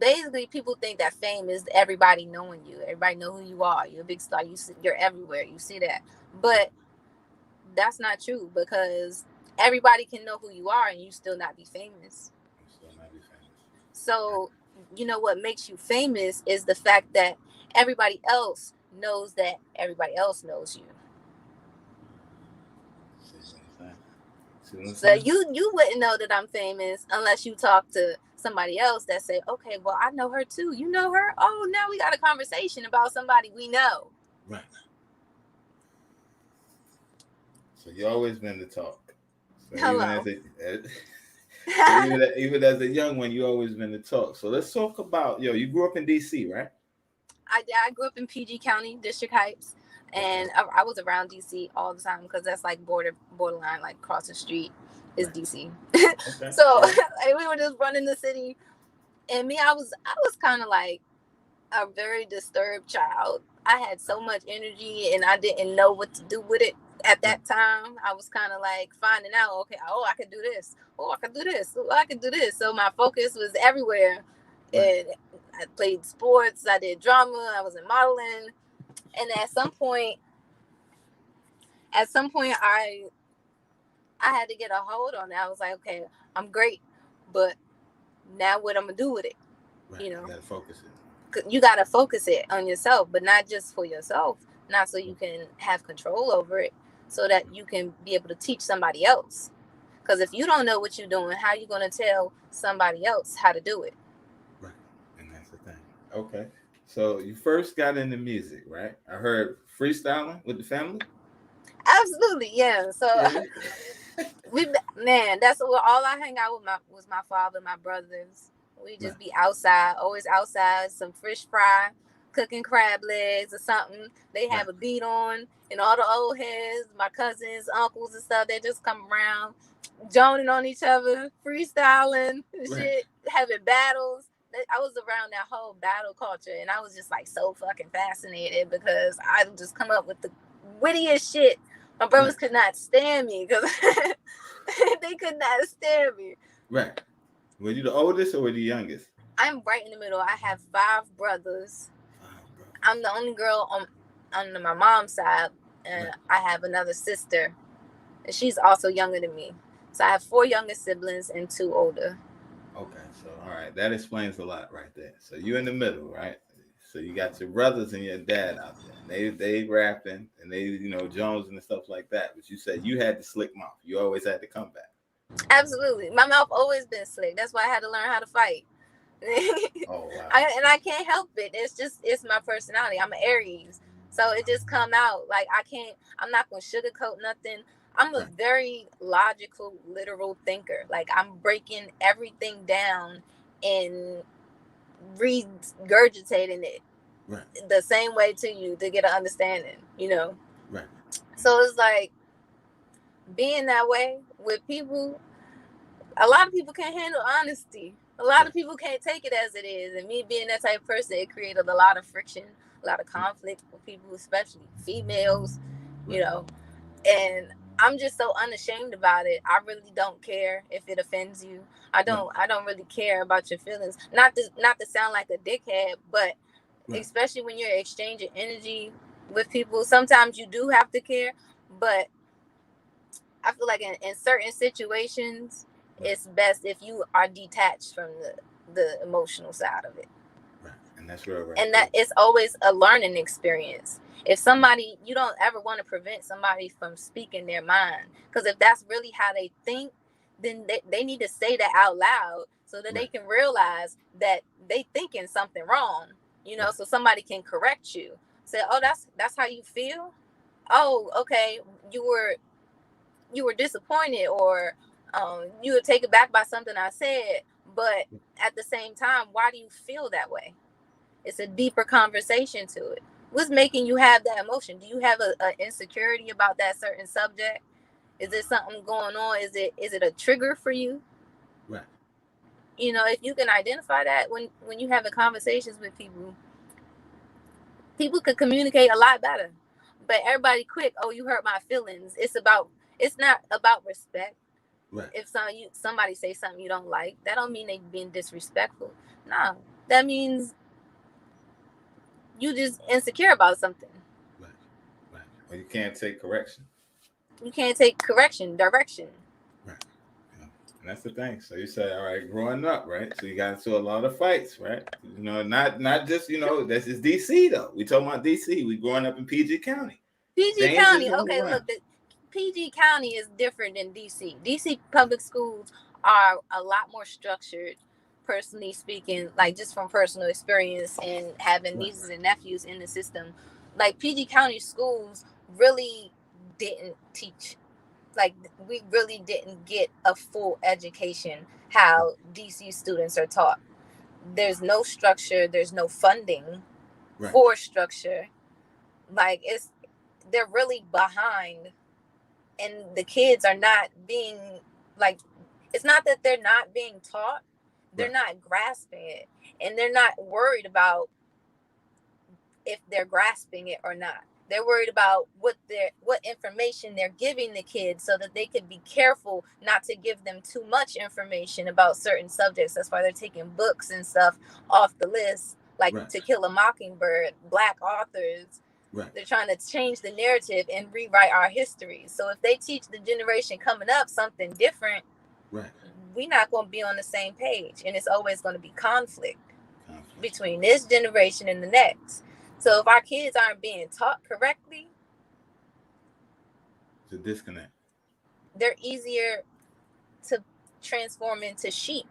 basically, people think that fame is everybody knowing you. Everybody know who you are. You're a big star. You're everywhere. You see that. But that's not true, because everybody can know who you are and you still not be famous. So, what makes you famous is the fact that everybody else knows that everybody else knows you. So you wouldn't know that I'm famous unless you talk to somebody else that say, okay, well, I know her too. You know her? Oh, now we got a conversation about somebody we know. Right. So you always been the talk. So hello. Even as a young one, you always been the talk. So let's talk about, you grew up in DC, right? I grew up in PG County, District Heights, and I was around DC all the time because that's like borderline, like across the street is DC. Okay. So we were just running the city. And me, I was kind of like a very disturbed child. I had so much energy and I didn't know what to do with it at that time. I was kind of like finding out, okay, oh, I could do this. Oh, I could do this. Oh, I could do this. So my focus was everywhere. And I played sports, I did drama, I was in modeling. And at some point I had to get a hold on it. I was like, okay, I'm great, but now what I'm gonna do with it? You know, you gotta focus it. You gotta focus it on yourself, but not just for yourself, not so you can have control over it, so that you can be able to teach somebody else. Because if you don't know what you're doing, how are you gonna tell somebody else how to do it? Right, and that's the thing. Okay, so you first got into music, right? I heard freestyling with the family. Absolutely, yeah. So that's what all I hang out with was my father, my brothers. We just be outside, always outside, some fish fry, cooking crab legs or something. They have a beat on, and all the old heads, my cousins, uncles and stuff, they just come around, joning on each other, freestyling, shit, having battles. I was around that whole battle culture, and I was just like so fucking fascinated because I would just come up with the wittiest shit. My brothers could not stand me because they could not stand me. Right. Were you the oldest or were you the youngest? I'm right in the middle. I have 5 brothers. I'm the only girl on my mom's side, and I have another sister, and she's also younger than me. So I have 4 younger siblings and 2 older. Okay, so all right, that explains a lot right there. So you're in the middle, right? So you got your brothers and your dad out there. And they rapping and they Jones and stuff like that. But you said you had the slick mouth. You always had to come back. Absolutely, my mouth always been slick. That's why I had to learn how to fight. Oh wow! I can't help it. It's my personality. I'm an Aries, so it just come out like I'm not gonna sugarcoat nothing. I'm a very logical, literal thinker. Like I'm breaking everything down and regurgitating it the same way to you to get an understanding. Right. So it's like being that way with people. A lot of people can't handle honesty. A lot of people can't take it as it is. And me being that type of person, it created a lot of friction, a lot of conflict with people, especially females, and I'm just so unashamed about it. I really don't care if it offends you. I don't really care about your feelings. Not to sound like a dickhead, but especially when you're exchanging energy with people, sometimes you do have to care. But I feel like in certain situations, it's best if you are detached from the emotional side of it. Right. And that's real. And that it's always a learning experience. If somebody, you don't ever want to prevent somebody from speaking their mind, because if that's really how they think, then they need to say that out loud so that they can realize that they thinking something wrong, so somebody can correct you. Say, oh, that's how you feel. Oh, okay. You were disappointed, or you were taken back by something I said, but at the same time, why do you feel that way? It's a deeper conversation to it. What's making you have that emotion? Do you have an insecurity about that certain subject? Is there something going on? Is it a trigger for you? Right. If you can identify that when you having conversations with people could communicate a lot better. But everybody quick, oh, you hurt my feelings. It's not about respect. Right. If somebody say something you don't like, that don't mean they being disrespectful. No, that means you just insecure about something. Right. Or you can't take correction. You can't take direction. Right. Yeah. And that's the thing. So you say, all right, growing up, right? So you got into a lot of fights, right? Not just, this is DC though. We talking about DC. We growing up in PG County. PG County. Okay, look, PG County is different than DC. DC public schools are a lot more structured, personally speaking, like just from personal experience and having nieces and nephews in the system. Like PG County schools really didn't teach, like we really didn't get a full education how DC students are taught. There's no structure, there's no funding for structure. Like they're really behind. And the kids are not being, like, it's not that they're not being taught. they're not grasping it, and they're not worried about if they're grasping it or not. They're worried about what information they're giving the kids, so that they could be careful not to give them too much information about certain subjects. That's why they're taking books and stuff off the list, like To Kill a Mockingbird, Black authors. They're trying to change the narrative and rewrite our history. So if they teach the generation coming up something different, we're not going to be on the same page, and it's always going to be conflict between this generation and the next. So if our kids aren't being taught correctly, it's a disconnect. They're easier to transform into sheep.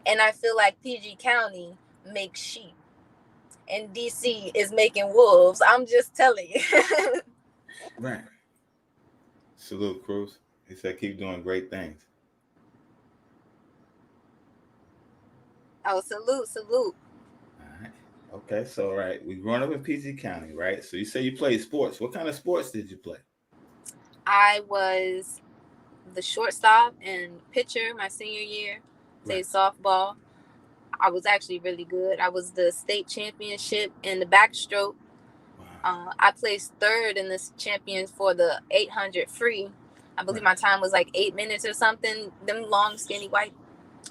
And I feel like PG County makes sheep, and DC is making wolves. I'm just telling you. Right. Salute, Cruz. He said keep doing great things. Oh, salute. Okay, so we growing up in PG County, right? So you say you played sports. What kind of sports did you play? I was the shortstop and pitcher my senior year. Played softball. I was actually really good. I was the state championship in the backstroke. Wow. I placed third in this champions for the 800 free. I believe my time was like 8 minutes or something. Them long, skinny white.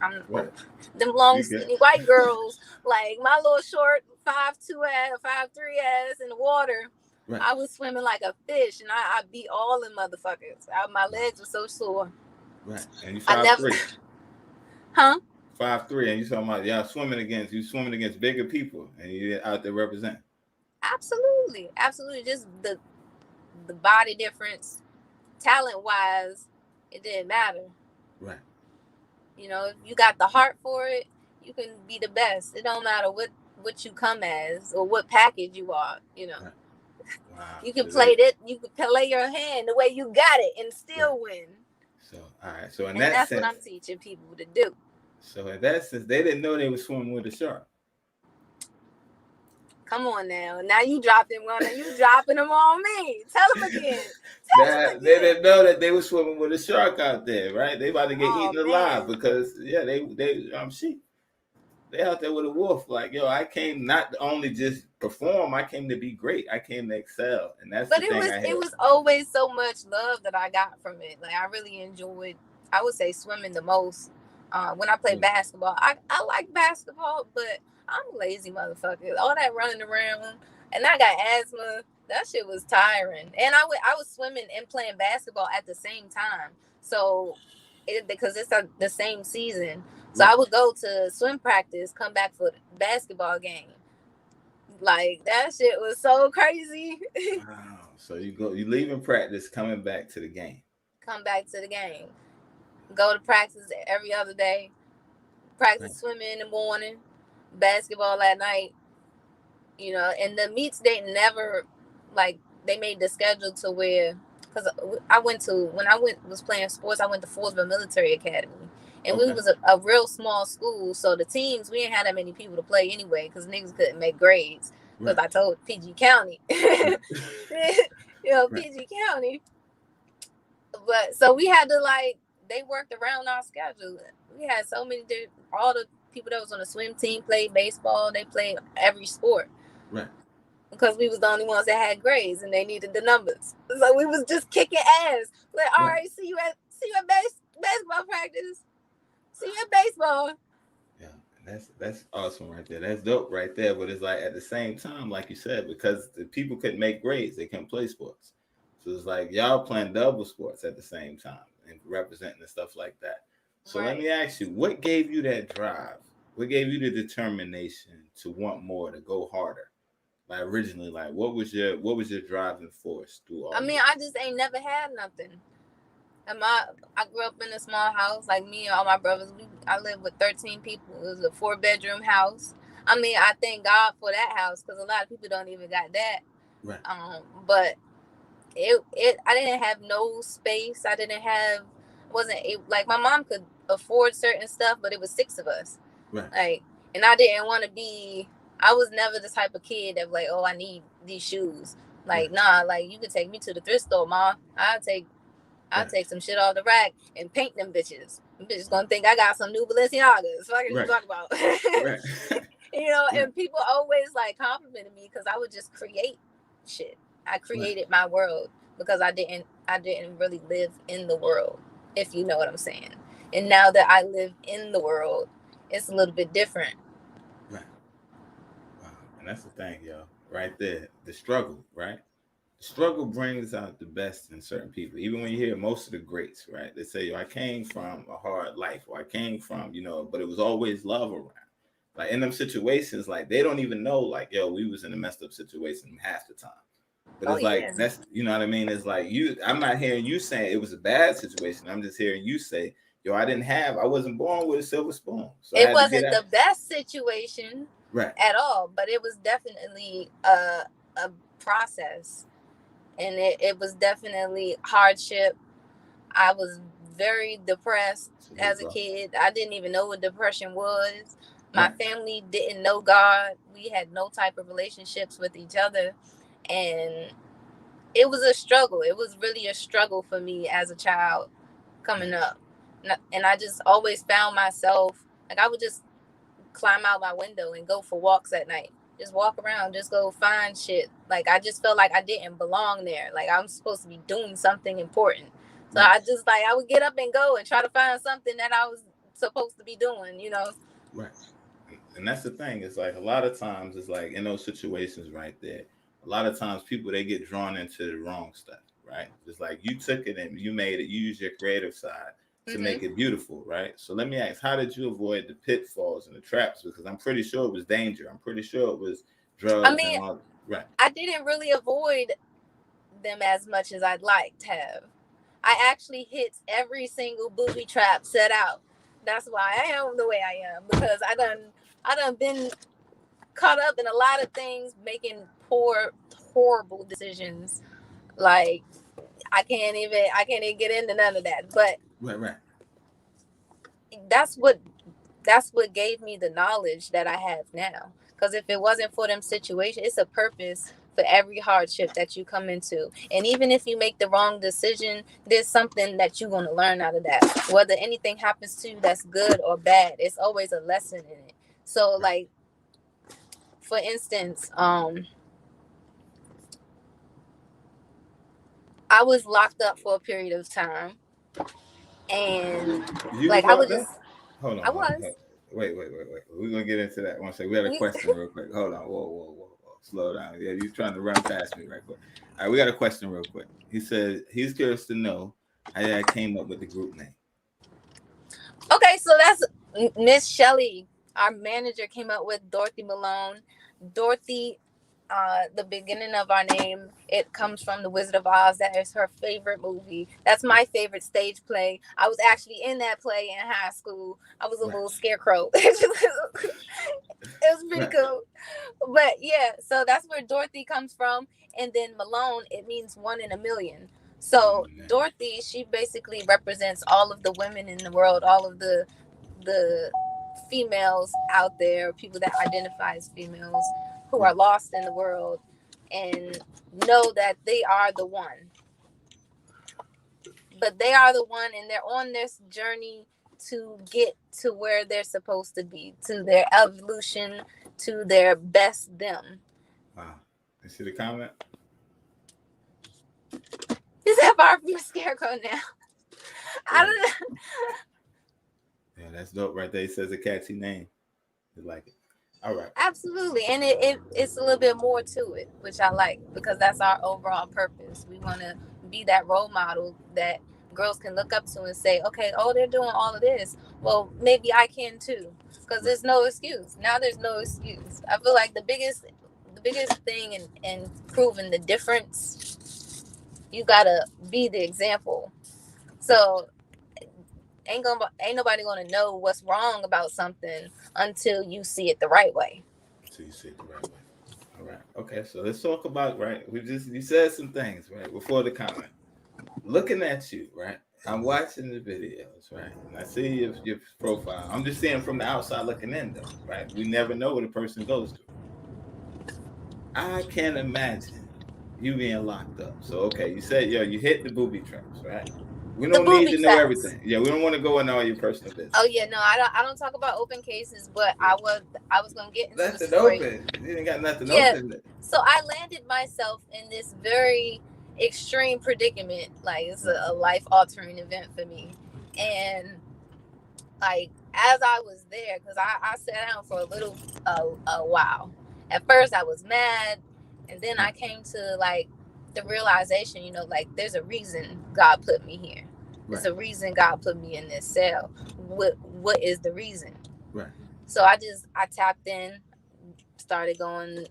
Them long, skinny white girls, like my little short 5'2" ass, 5'3" ass in the water. I was swimming like a fish, and I beat all them motherfuckers. My legs were so sore. And you 5'3". Huh? 5'3", and you talking about y'all swimming against bigger people, and you out there representing. Absolutely. Just the body difference, talent wise, it didn't matter. You know, if you got the heart for it, you can be the best. It don't matter what you come as or what package you are. You know, you can play your hand the way you got it and still win. So all right, so that's what I'm teaching people to do. So in that sense, they didn't know they were swimming with a shark. Come on now. Now you dropping them on me. Tell them again. They didn't know that they were swimming with a shark out there, right? They about to get eaten alive because they sheep. They out there with a wolf. Like, yo, I came not to only just perform, I came to be great. I came to excel. And that's it was always so much love that I got from it. Like I really enjoyed, I would say, swimming the most. When I play basketball, I like basketball, but I'm a lazy motherfucker. All that running around, and I got asthma. That shit was tiring. And I was swimming and playing basketball at the same time. So, because it's the same season. So I would go to swim practice, come back for the basketball game. Like that shit was so crazy. Wow. So you leaving practice, coming back to the game. Come back to the game. Go to practice every other day. Practice swimming in the morning. Basketball at night, you know, and the meets, they never, like, they made the schedule to where, because when I was playing sports, I went to Fordsville Military Academy, and we was a real small school, so the teams, we didn't have that many people to play anyway, because niggas couldn't make grades, because I told PG County, PG County, but, so we had to, they worked around our schedule. We had so many, all the people that was on the swim team played baseball. They played every sport. Because we was the only ones that had grades and they needed the numbers. So we was just kicking ass. Like, all right, see you at baseball practice. See you at baseball. Yeah, that's awesome right there. That's dope right there. But it's like at the same time, like you said, because the people couldn't make grades, they couldn't play sports. So it's like y'all playing double sports at the same time and representing and stuff like that. So let me ask you, what gave you that drive? What gave you the determination to want more, to go harder? Like originally, like what was your driving force through all? I mean, I just ain't never had nothing. And I grew up in a small house, like me and all my brothers. I lived with 13 people. It was a 4-bedroom house. I mean, I thank God for that house because a lot of people don't even got that. But I didn't have no space. Like my mom could afford certain stuff, but it was 6 of us. Like, and I didn't want to be. I was never the type of kid that like, oh, I need these shoes. Like, nah, like you could take me to the thrift store, Ma. I'll take some shit off the rack and paint them bitches. bitch gonna think I got some new Balenciagas. What are you talking about? Right. You know, and people always like complimented me because I would just create shit. I created my world because I didn't really live in the world, if you know what I'm saying. And now that I live in the world, it's a little bit different. Right. Wow. And that's the thing, yo. Right there. The struggle, right? The struggle brings out the best in certain people. Even when you hear most of the greats, right? They say, yo, I came from a hard life, or I came from, but it was always love around. Like in them situations, like they don't even know, like, yo, we was in a messed up situation half the time. But it's like, that's, you know what I mean? It's like I'm not hearing you saying it was a bad situation. I'm just hearing you say, yo, I wasn't born with a silver spoon. So it wasn't the best situation at all, but it was definitely a process. And it was definitely hardship. I was very depressed as a kid. I didn't even know what depression was. My family didn't know God. We had no type of relationships with each other. And it was a struggle. It was really a struggle for me as a child coming up. And I just always found myself, like I would just climb out my window and go for walks at night. Just walk around, just go find shit. Like I just felt like I didn't belong there. Like I'm supposed to be doing something important. So I just I would get up and go and try to find something that I was supposed to be doing, Right. And that's the thing. It's like a lot of times it's like in those situations right there, a lot of times people, they get drawn into the wrong stuff, right? It's like you took it and you made it, you use your creative side to make it beautiful, right? So let me ask, how did you avoid the pitfalls and the traps? Because I'm pretty sure it was danger. I'm pretty sure it was drugs. I mean, I didn't really avoid them as much as I'd like to have. I actually hit every single booby trap set out. That's why I am the way I am, because I done been caught up in a lot of things, making horrible decisions. Like I can't even get into none of that. But that's what gave me the knowledge that I have now. Because if it wasn't for them situations, it's a purpose for every hardship that you come into. And even if you make the wrong decision, there's something that you're going to learn out of that. Whether anything happens to you that's good or bad, it's always a lesson in it. So like, for instance, I was locked up for a period of time. And like I was just... Hold on. I was. Wait. We're going to get into that one second. We had a question real quick. Hold on. Whoa. Slow down. Yeah, you're trying to run past me right quick. All right, we got a question real quick. He said he's curious to know how I came up with the group name. Okay, so that's Miss Shelly. Our manager came up with Dorothy Milone. Dorothy, the beginning of our name, it comes from The Wizard of Oz. That is her favorite movie. That's my favorite stage play. I was actually in that play in high school. I was a little scarecrow. It was pretty cool. But yeah, so that's where Dorothy comes from. And then Milone, it means 1 in a million. So Dorothy, she basically represents all of the women in the world, all of the females out there, people that identify as females who are lost in the world and know that they are the one. But they are the one, and they're on this journey to get to where they're supposed to be, to their evolution, to their best them. Wow. You see the comment? Is that far from a scarecrow now? I don't know. Yeah, that's dope right there. He says a catchy name. You like it. All right. Absolutely. And it's a little bit more to it, which I like, because that's our overall purpose. We want to be that role model that girls can look up to and say, okay, oh, they're doing all of this. Well, maybe I can too, because there's no excuse. Now there's no excuse. I feel like the biggest thing in proving the difference, you got to be the example. So ain't nobody gonna know what's wrong about something until you see it the right way. So you see it the right way. All right. Okay. So let's talk about, right. You said some things, right, before the comment. Looking at you, right. I'm watching the videos, right. And I see your profile. I'm just seeing from the outside looking in, though, right. We never know what a person goes through. I can't imagine you being locked up. So okay, you said you hit the booby traps, right? We The don't need booby to know traps. everything. Yeah, we don't want to go into all your personal business. Oh yeah, no, I don't talk about open cases, but I was gonna get into the Nothing story. open. You ain't got nothing Yeah. open. So I landed myself in this very extreme predicament. Like it's a life altering event for me, and like as I was there, because I sat down for a while. At first I was mad, and then I came to like the realization, you know, like there's a reason God put me here. There's a reason God put me in this cell. What is the reason? Right. So I tapped in, started going,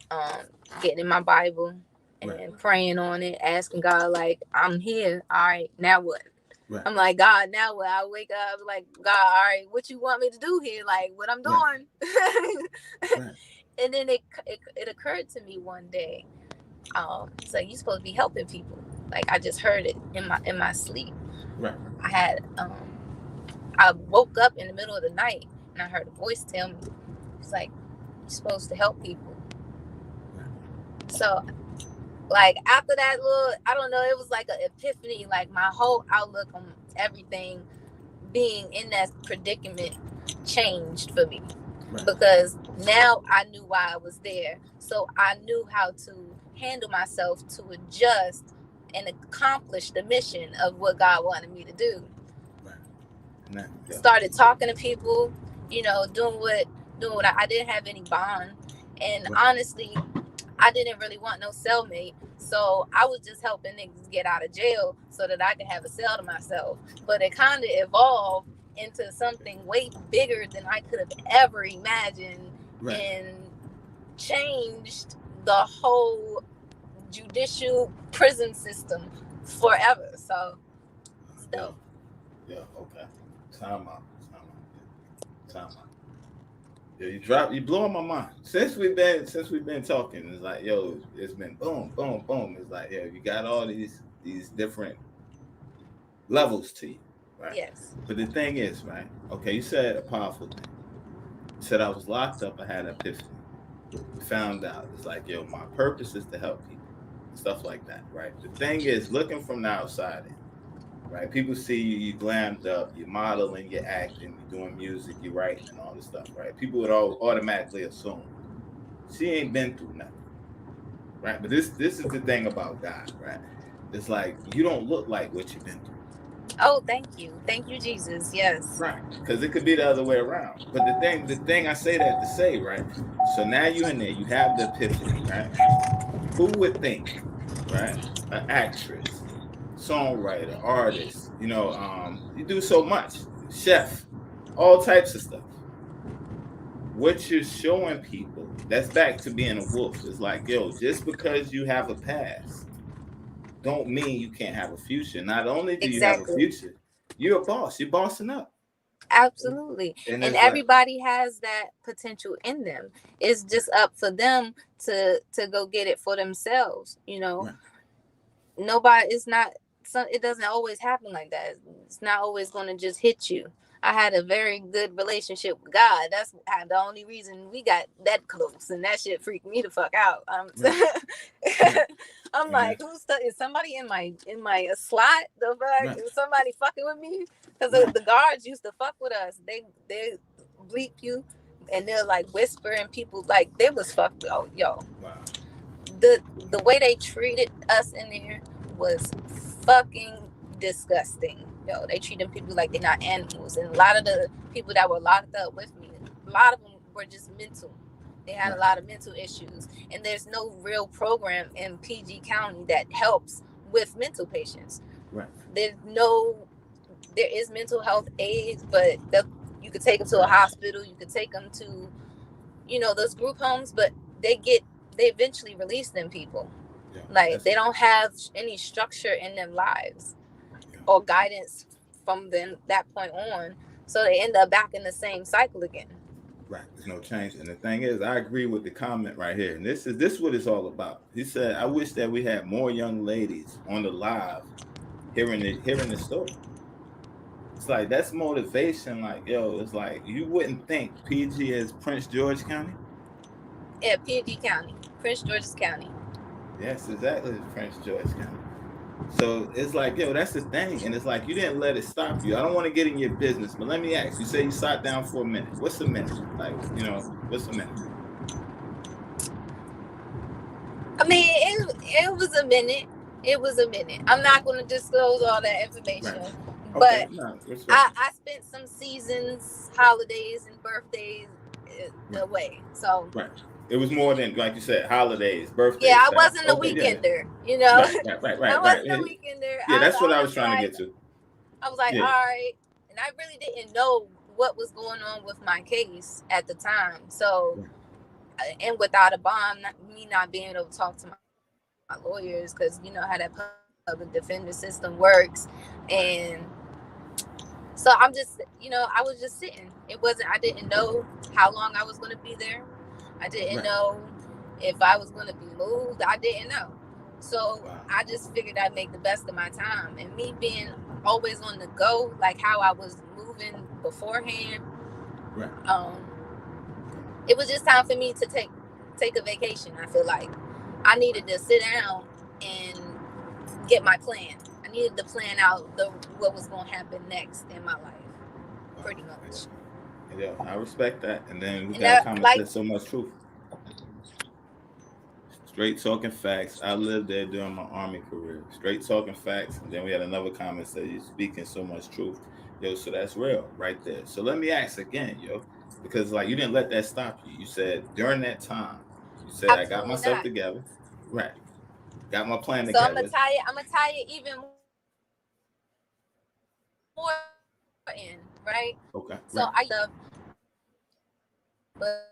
getting in my Bible and praying on it, asking God, like, I'm here. All right, now what? Right. I'm like, God, now what? I wake up like, God, all right, what you want me to do here? Like, what I'm doing? Right. And then it occurred to me one day, it's like, you're supposed to be helping people. Like, I just heard it in my sleep. Right. I woke up in the middle of the night and I heard a voice tell me, it's like, you're supposed to help people. Right. So, like, after that little, I don't know, it was like an epiphany. Like, my whole outlook on everything being in that predicament changed for me. Right. Because now I knew why I was there. So I knew how to handle myself to adjust and accomplish the mission of what God wanted me to do. Right. Started talking to people, you know, doing what I didn't have any bond. And honestly, I didn't really want no cellmate. So I was just helping niggas get out of jail so that I could have a cell to myself. But it kind of evolved into something way bigger than I could have ever imagined, and changed the whole judicial prison system forever. So still. Yeah, okay. Time out. You blowing my mind. Since we've been talking, it's like, yo, it's been boom, boom, boom. It's like, yo, you got all these different levels to you, right? Yes. But the thing is, right? Okay, you said a powerful thing. You said I was locked up. I had an epiphany. Found out it's like, yo, my purpose is to help people, stuff like that, right? The thing is, looking from the outside in, right? People see you glammed up, you're modeling, you're acting, you're doing music, you're writing, and all this stuff, right? People would automatically assume she ain't been through nothing, right? But this is the thing about God, right? It's like, you don't look like what you've been through. Oh, thank you, Jesus. Yes, right? Because it could be the other way around. But the thing I say that to say, right? So now you're in there, you have the epiphany, right? Who would think, right? An actress, songwriter, artist, you know, you do so much, chef, all types of stuff. What you're showing people, that's back to being a wolf. It's like, yo, just because you have a past don't mean you can't have a future. Not only do you have a future, you're a boss. You're bossing up. Absolutely. And everybody has that potential in them. It's just up for them to go get it for themselves, you know. Right. It doesn't always happen like that. It's not always going to just hit you. I had a very good relationship with God. That's the only reason we got that close, and that shit freaked me the fuck out. I'm like, is somebody in my slot? The fuck, is somebody fucking with me? Because the guards used to fuck with us. They bleep you, and they're like whispering. People like they was fucked. Oh, yo, wow. The way they treated us in there was fucking disgusting. Yo, they treated people like they're not animals. And a lot of the people that were locked up with me, a lot of them were just mental. They had a lot of mental issues. And there's no real program in PG County that helps with mental patients. Right. There is mental health aids, but you could take them to a hospital. You could take them to, you know, those group homes, but they eventually release them people. Yeah, like they don't have any structure in their lives or guidance from that point on. So they end up back in the same cycle again. Right. There's no change. And the thing is, I agree with the comment right here. And this is what it's all about. He said, I wish that we had more young ladies on the live hearing the story. It's like, that's motivation. Like, yo, it's like, you wouldn't think PG is Prince George County? Yeah, PG County. Prince George's County. Yes, exactly. Prince George County. So it's like, yo, that's the thing. And it's like, you didn't let it stop you. I don't want to get in your business, but let me ask. You say you sat down for a minute. What's a minute? Like, what's a minute? I mean, it was a minute. It was a minute. I'm not going to disclose all that information, Right. Okay. but No, I spent some seasons, holidays, and birthdays right. away. So Right. It was more than, like you said, holidays, birthdays. yeah, I Stuff. wasn't a Okay. Yeah. weekender. You know, I Right. wasn't a weekender. Yeah, that's what I was was trying to like, get to. I was like, Yeah. all right, and I really didn't know what was going on with my case at the time. So, and without a bond, me not being able to talk to my lawyers, because you know how that public defender system works, and so I'm just, I was just sitting. I didn't know how long I was going to be there. I didn't know if I was going to be moved. I didn't know. So I just figured I'd make the best of my time. And me being always on the go, like how I was moving beforehand, it was just time for me to take a vacation. I feel like I needed to sit down and get my plan. I needed to plan out what was going to happen next in my life, pretty much. Yeah, I respect that. And then we got a comment that said so much truth. Straight talking facts. I lived there during my Army career. Straight talking facts. And then we had another comment that said, you're speaking so much truth. Yo, so that's real right there. So let me ask again, yo, because like you didn't let that stop you. You said during that time, you said, Absolutely I got myself not. together. Right. Got my plan So together. I'm gonna tie it even more in, right? Okay. So but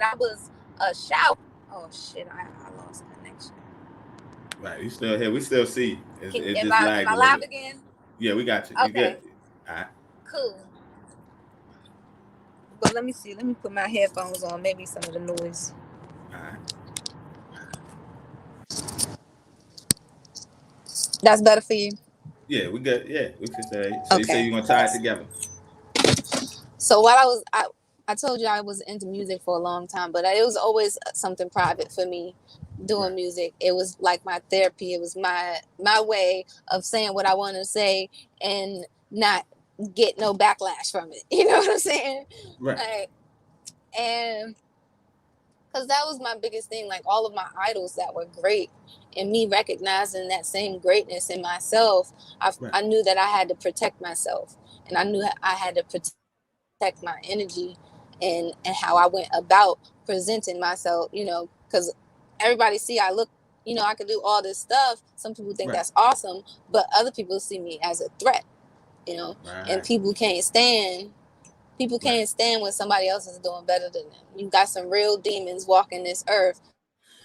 I was a shout. Oh shit! I lost connection. Right, you still here? We still see you. It just lagged am I a little live bit. again? Yeah, we got you. You Okay. good? All right. Cool. But let me see. Let me put my headphones on. Maybe some of the noise. All right. That's better for you. Yeah, we good. Yeah, we can say. So you say Okay. you're gonna tie it together. So I told you I was into music for a long time, but it was always something private for me doing music. It was like my therapy. It was my way of saying what I want to say and not get no backlash from it. You know what I'm saying? Right. Like, and because that was my biggest thing, like all of my idols that were great and me recognizing that same greatness in myself, I knew that I had to protect myself, and I knew I had to protect my energy and how I went about presenting myself, because everybody see I look, I could do all this stuff. Some people think that's awesome, but other people see me as a threat, and people can't stand when somebody else is doing better than them. You got some real demons walking this earth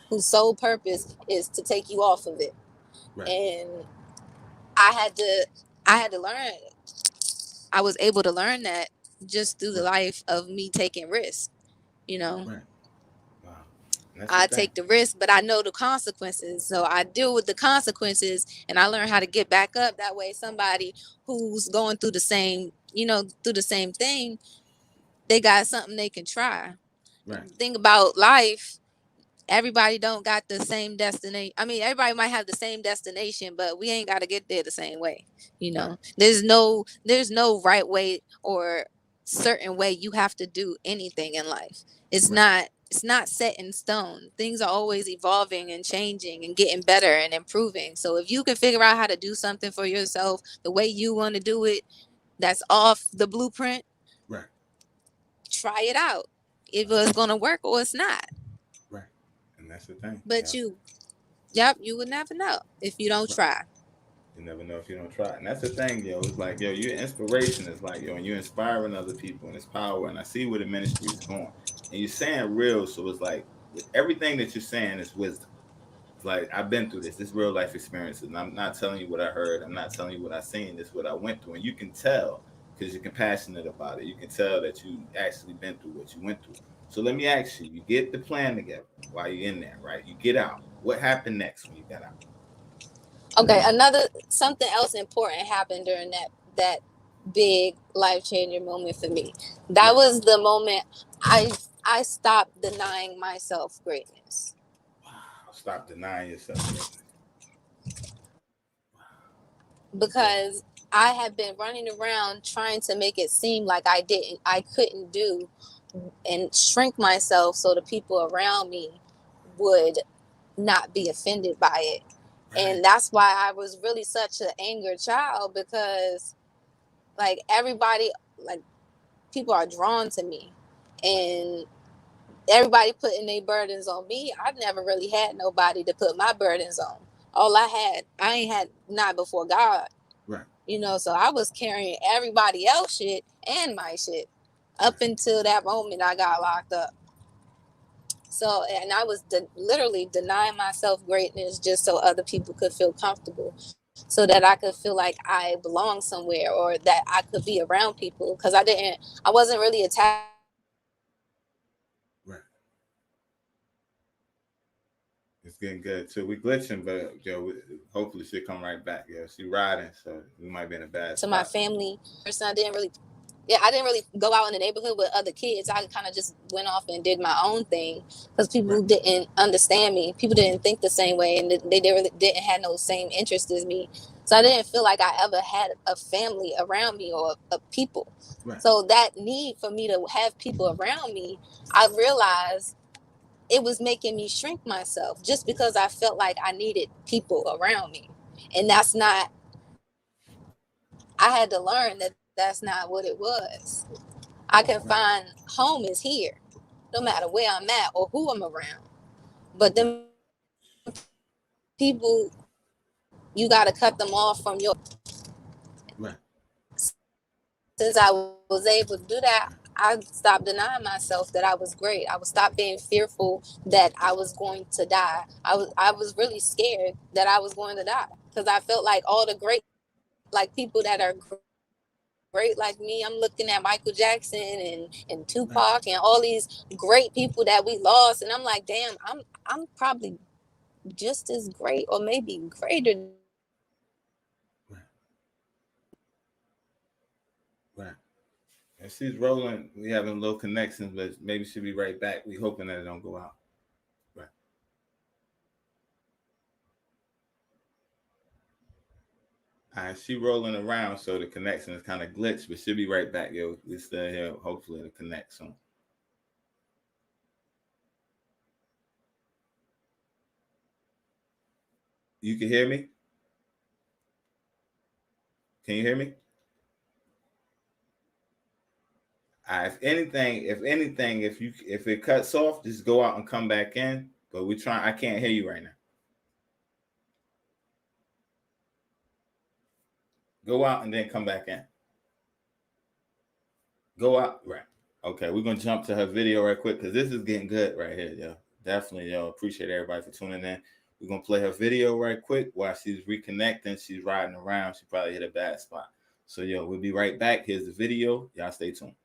whose sole purpose is to take you off of it. And I had to learn. I was able to learn that just through the life of me taking risks, Wow. I take the risk, but I know the consequences. So I deal with the consequences and I learn how to get back up. That way somebody who's going through the same thing, they got something they can try. Think about life. Everybody don't got the same destination. I mean, everybody might have the same destination, but we ain't got to get there the same way. There's no right way or certain way you have to do anything in life. It's not set in stone. Things are always evolving and changing and getting better and improving. So if you can figure out how to do something for yourself the way you want to do it, that's off the blueprint. Try it out. If it's going to work or it's not. And that's the thing. But you would never know if you don't try. You never know if you don't try. And that's the thing, yo. It's like, yo, your inspiration is like, yo, and you're inspiring other people and it's power. And I see where the ministry is going. And you're saying real. So it's like, with everything that you're saying is wisdom. It's like, I've been through this. This real life experiences. And I'm not telling you what I heard. I'm not telling you what I seen. This is what I went through. And you can tell because you're compassionate about it. You can tell that you actually been through what you went through. So let me ask you, you get the plan together while you're in there, right? You get out. What happened next when you got out? Okay, something else important happened during that big life-changing moment for me. That was the moment I stopped denying myself greatness. Wow, stop denying yourself greatness. because I had been running around trying to make it seem like I couldn't do, and shrink myself so the people around me would not be offended by it. And that's why I was really such an angry child, because like everybody, like people are drawn to me, and everybody putting their burdens on me. I've never really had nobody to put my burdens on. All I ain't had not before God. Right. You know, so I was carrying everybody else shit and my shit up until that moment I got locked up. So, and I was literally denying myself greatness just so other people could feel comfortable, so that I could feel like I belong somewhere, or that I could be around people, because I wasn't really attached. Right. It's getting good too. We glitching, but hopefully she'll come right back. Yeah, she riding, so we might be in a bad spot. My family person, I didn't really go out in the neighborhood with other kids. I kind of just went off and did my own thing, because people didn't understand me. People didn't think the same way, and they really didn't have no same interest as me. So I didn't feel like I ever had a family around me, or a people. Right. So that need for me to have people around me, I realized it was making me shrink myself, just because I felt like I needed people around me. And that's not, I had to learn that that's not what it was. I can find home is here, no matter where I'm at or who I'm around. But them people, you got to cut them off from your. Right. Since I was able to do that, I stopped denying myself that I was great. I would stop being fearful that I was going to die. I was really scared that I was going to die, because I felt like all the great, like people that are great like me, I'm looking at Michael Jackson and Tupac and all these great people that we lost, and I'm like, damn, I'm probably just as great, or maybe greater. Right. And she's rolling. We having low connections, but maybe she'll be right back. We hoping that it don't go out. Right. All right, she rolling around, so the connection is kind of glitched, but she'll be right back, yo. We still here. Hopefully it'll connect soon. You can hear me? Can you hear me? If it cuts off, just go out and come back in. But I can't hear you right now. Go out and then come back in. Go out, right? Okay, we're gonna jump to her video right quick, because this is getting good right here, yo. Definitely, yo. Appreciate everybody for tuning in. We're gonna play her video right quick while she's reconnecting. She's riding around. She probably hit a bad spot. So, yo, we'll be right back. Here's the video. Y'all stay tuned.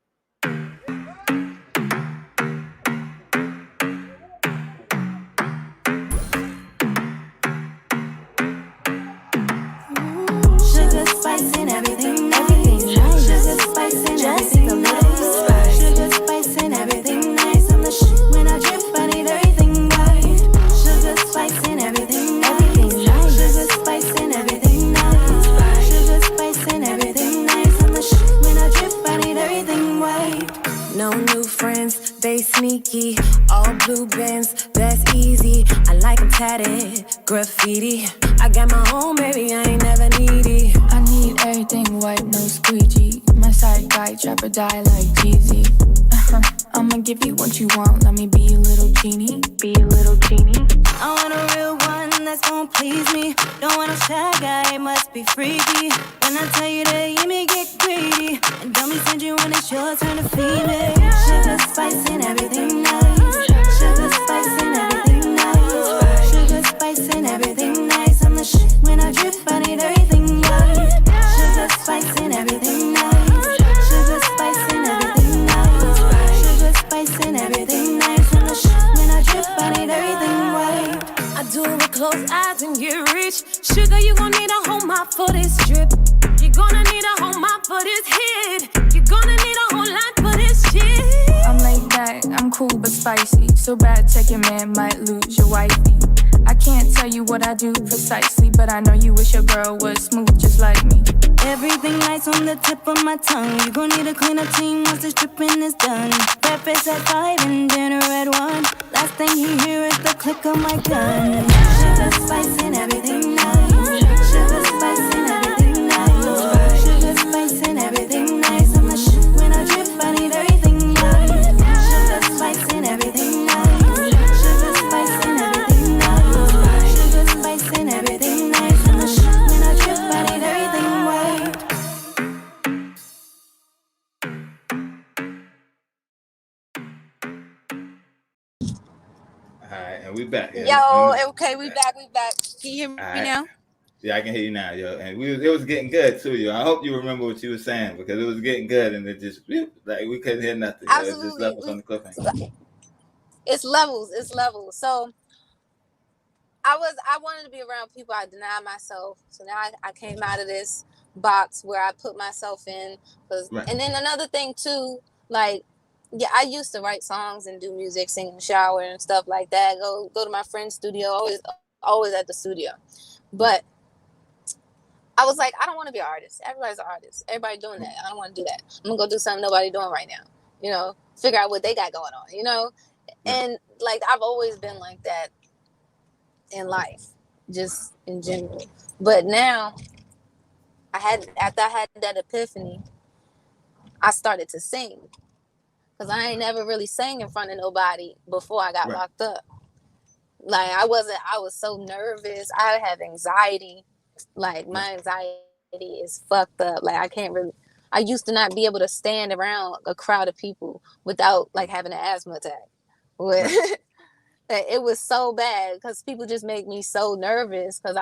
Sneaky, all blue bands, that's easy. I like them tatted, graffiti. I got my own, baby, I ain't never needy. I need everything white, no squeegee. My side guy, trap or die like Jeezy. I'ma give you what you want, let me be a little genie. Be a little genie. I want a real one that's gon' please me. Don't want a shy guy, it must be freaky. When I tell you that you may get greedy, and don't be stingy when it's your turn to feed me. Sugar, spice, and everything nice. Sugar, spice, and everything nice. Sugar, spice, and everything nice. I'm the shit when I drip, I need everything right. Sugar, spice, and everything nice. Sugar, spice, and everything nice. Sugar, spice, and everything nice. I'm the shit when I drip, I need everything right. I do it with closed eyes and get rich. Sugar, you gon' need a whole mop for this drip. You're gonna need a whole mop for this hit. You're gonna need a whole lot for this shit. I'm laid back, I'm cool but spicy. So bad, check your man, might lose your wifey. I can't tell you what what I do precisely, but I know you wish your girl was smooth just like me. Everything nice on the tip of my tongue. You gon' need a cleaner team once the stripping is done. Breakfast at 5 and dinner at 1. Last thing he hear is the click of my gun. Sugar, spice, and everything nice. Sugar, spice, and everything nice. Sugar, spice, and everything nice. I'm the shit when I drip, I need everything nice. Sugar, spice, and everything nice. Sugar, spice, and everything nice. Sugar, spice, and everything nice. I'm the shit when I drip, I need everything white. All right, and we back. Yo, okay, we back. Can you hear me right. now? Yeah, I can hear you now, yo. And it was getting good too, yo. I hope you remember what you were saying because it was getting good and it just like we couldn't hear nothing. Absolutely. It just left us on the cliffhanger. It's levels. So I wanted to be around people. I denied myself. So now I came out of this box where I put myself in. Right. And then another thing too, like, yeah, I used to write songs and do music, sing in the shower and stuff like that. Go to my friend's studio, always at the studio. But I was like, I don't want to be an artist. Everybody's an artist. Everybody doing that. I don't want to do that. I'm gonna go do something nobody doing right now. You know, figure out what they got going on. You know, and like I've always been like that in life, just in general. But now, after I had that epiphany, I started to sing because I ain't never really sang in front of nobody before I got locked up. Like I was so nervous. I have anxiety. Like my anxiety is fucked up. Like I used to not be able to stand around a crowd of people without like having an asthma attack. It was so bad because people just make me so nervous because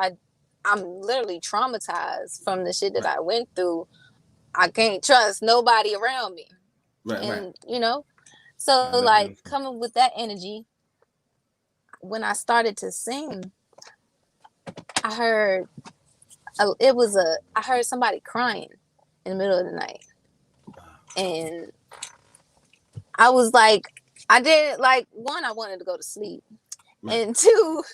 I'm literally traumatized from the shit that I went through. I can't trust nobody around me. You know, so like coming with that energy, when I started to sing, I heard somebody crying in the middle of the night. And I was like, I wanted to go to sleep. And two,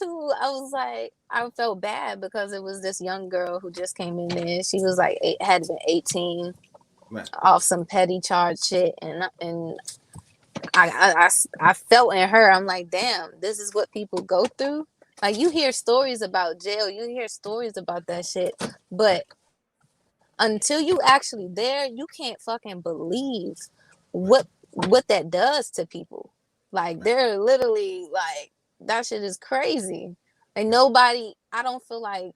I was like, I felt bad because it was this young girl who just came in there. She was like, had been 18 off some petty charge shit. And I felt in her, I'm like, damn, this is what people go through. Like you hear stories about jail, you hear stories about that shit, but until you actually there, you can't fucking believe what that does to people. Like they're literally like, that shit is crazy. And I don't feel like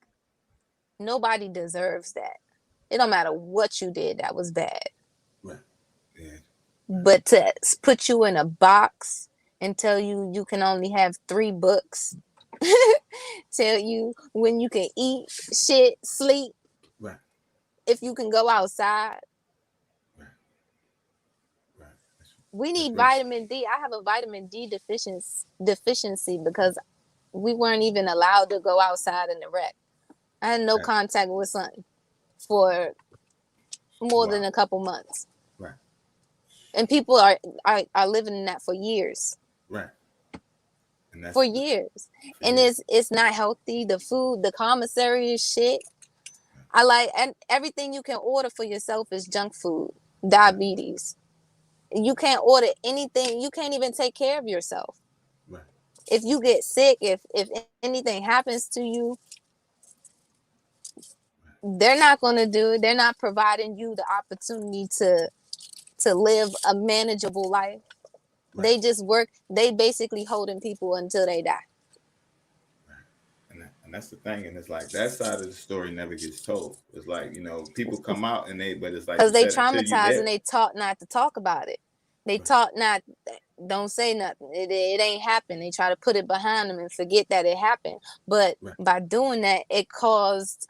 nobody deserves that. It don't matter what you did that was bad. But to put you in a box and tell you can only have 3 books, tell you when you can eat, shit, sleep, if you can go outside. We need vitamin D. I have a vitamin D deficiency because we weren't even allowed to go outside in the rec. I had no contact with sun for more than a couple months. And people are living in that for years. For years. And it's not healthy. The food, the commissary is shit. And everything you can order for yourself is junk food, diabetes. You can't order anything. You can't even take care of yourself. If you get sick, if anything happens to you, they're not going to do it. They're not providing you the opportunity to live a manageable life. They just work. They basically holding people until they die. And that's the thing. And it's like that side of the story never gets told. It's like, you know, people come out but it's like, because they traumatized and they taught not to talk about it. They taught not, don't say nothing. It ain't happened. They try to put it behind them and forget that it happened. But by doing that, it caused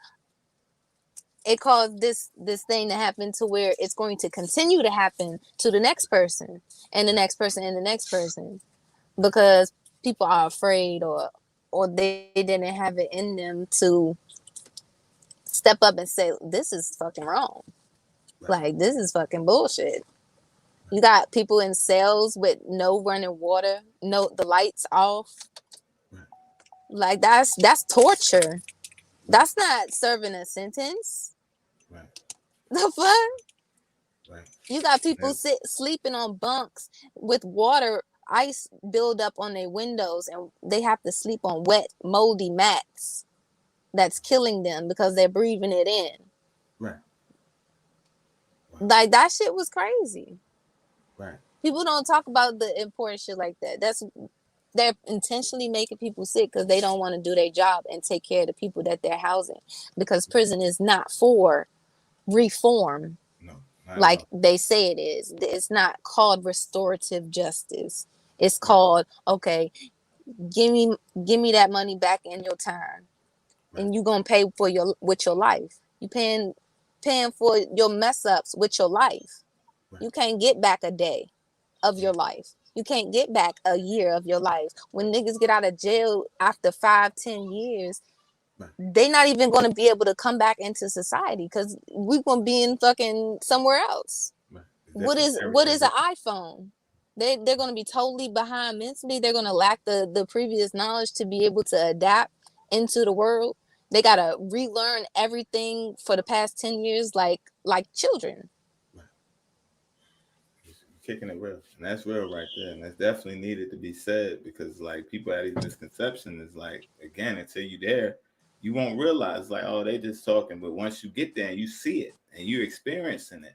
this thing to happen to where it's going to continue to happen to the next person and the next person and the next person, because people are afraid or they didn't have it in them to step up and say, this is fucking wrong. Like, this is fucking bullshit. You got people in cells with no running water, the lights off. Like that's torture. That's not serving a sentence. Right. The fuck? Right. You got people sleeping on bunks with water, ice build up on their windows, and they have to sleep on wet, moldy mats. That's killing them because they're breathing it in. Right. Like that shit was crazy. Right. People don't talk about the important shit like that. They're intentionally making people sick because they don't want to do their job and take care of the people that they're housing. Because prison is not for reform. No. Like they say it is. It's not called restorative justice. It's called, okay, give me that money back in your time. Right. And you're gonna pay for with your life. You paying for your mess ups with your life. Right. You can't get back a day of your life. You can't get back a year of your life. When niggas get out of jail after 5-10 years, right, they're not even going to be able to come back into society because we're going to be in fucking somewhere else. Right. What is an iPhone? They're going to be totally behind mentally. They're going to lack the previous knowledge to be able to adapt into the world. They got to relearn everything for the past 10 years like children. Kicking it real, and that's real right there, and that's definitely needed to be said because like people have these misconceptions. Is like again, until you there, you won't realize like, oh, they just talking. But once you get there and you see it and you're experiencing it,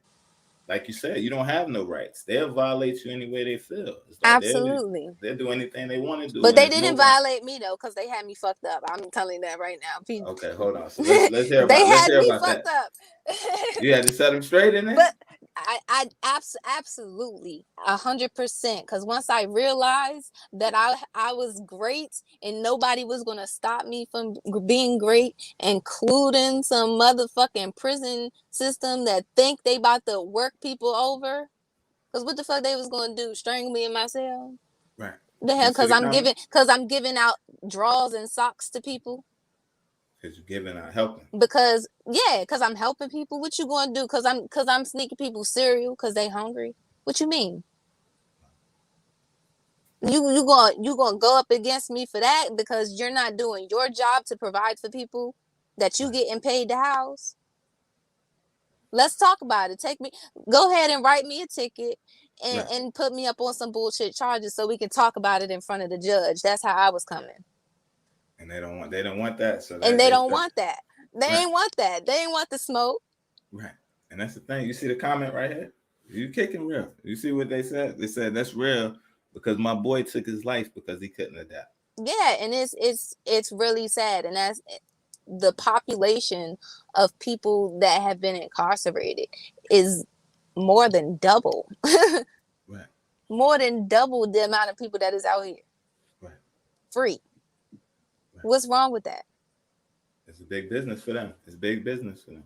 like you said, you don't have no rights. They'll violate you any way they feel. It's like absolutely, they'll do anything they want to do. But they didn't violate me though, because they had me fucked up. I'm telling you that right now. People. Okay, hold on. So let's hear about. Let's hear about that. Up. You had to set them straight in there. But I absolutely 100%. Because once I realized that I was great and nobody was gonna stop me from being great, including some motherfucking prison system that think they about to work people over. Because what the fuck they was gonna do? Strangle me in my cell? Right. The hell? Because I'm giving out drawers and socks to people. Because you're giving out helping. Because I'm helping people. What you gonna do? Because I'm sneaking people cereal because they hungry. What you mean? You gonna go up against me for that because you're not doing your job to provide for people that you getting paid to house? Let's talk about it. Go ahead and write me a ticket and put me up on some bullshit charges so we can talk about it in front of the judge. That's how I was coming. And they don't want that. So they don't want that. They ain't want that. They ain't want the smoke. Right. And that's the thing. You see the comment right here? You kicking real. You see what they said? They said that's real because my boy took his life because he couldn't adapt. Yeah, and it's really sad. And that's the population of people that have been incarcerated is more than double. Right. More than double the amount of people that is out here. Right. Free. Right. What's wrong with that? It's a big business for them. It's big business for them.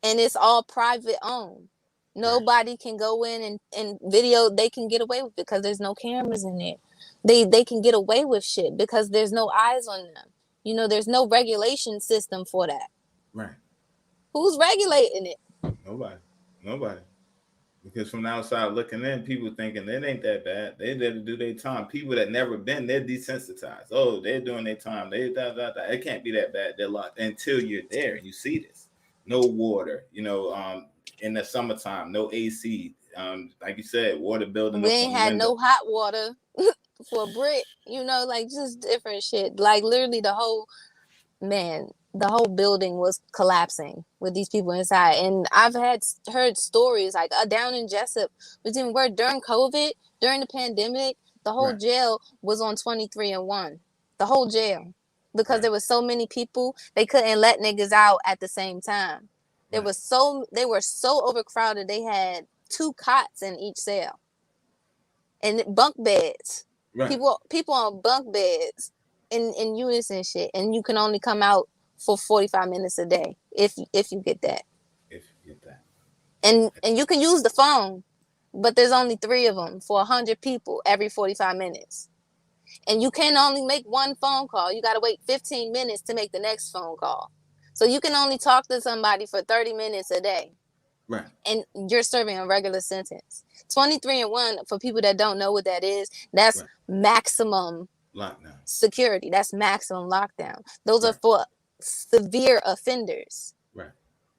And it's all private owned. Nobody can go in and video. They can get away with it because there's no cameras in there. They can get away with shit because there's no eyes on them. You know, there's no regulation system for that. Right. Who's regulating it? Nobody. Because from the outside looking in, people thinking it ain't that bad. They there to do their time. People that never been, they're desensitized. Oh, they're doing their time. It can't be that bad. They're locked until you're there and you see this. No water, in the summertime, no AC. Like you said, water building. We ain't had no hot water for a brick, like just different shit. Like literally the whole building was collapsing with these people inside. And I've heard stories like down in Jessup, where during COVID, during the pandemic, the whole jail was on 23-1. The whole jail. Because there was so many people, they couldn't let niggas out at the same time. They were so overcrowded, they had 2 cots in each cell. And bunk beds. Right. People on bunk beds in unison shit. And you can only come out for 45 minutes a day if you get that. If you get that. And you can use the phone, but there's only 3 of them for 100 people every 45 minutes. And you can only make one phone call. You got to wait 15 minutes to make the next phone call. So you can only talk to somebody for 30 minutes a day. Right. And you're serving a regular sentence. 23-1, for people that don't know what that is, that's maximum Lockdown. security. That's maximum lockdown. Those are Right. for severe offenders. Right.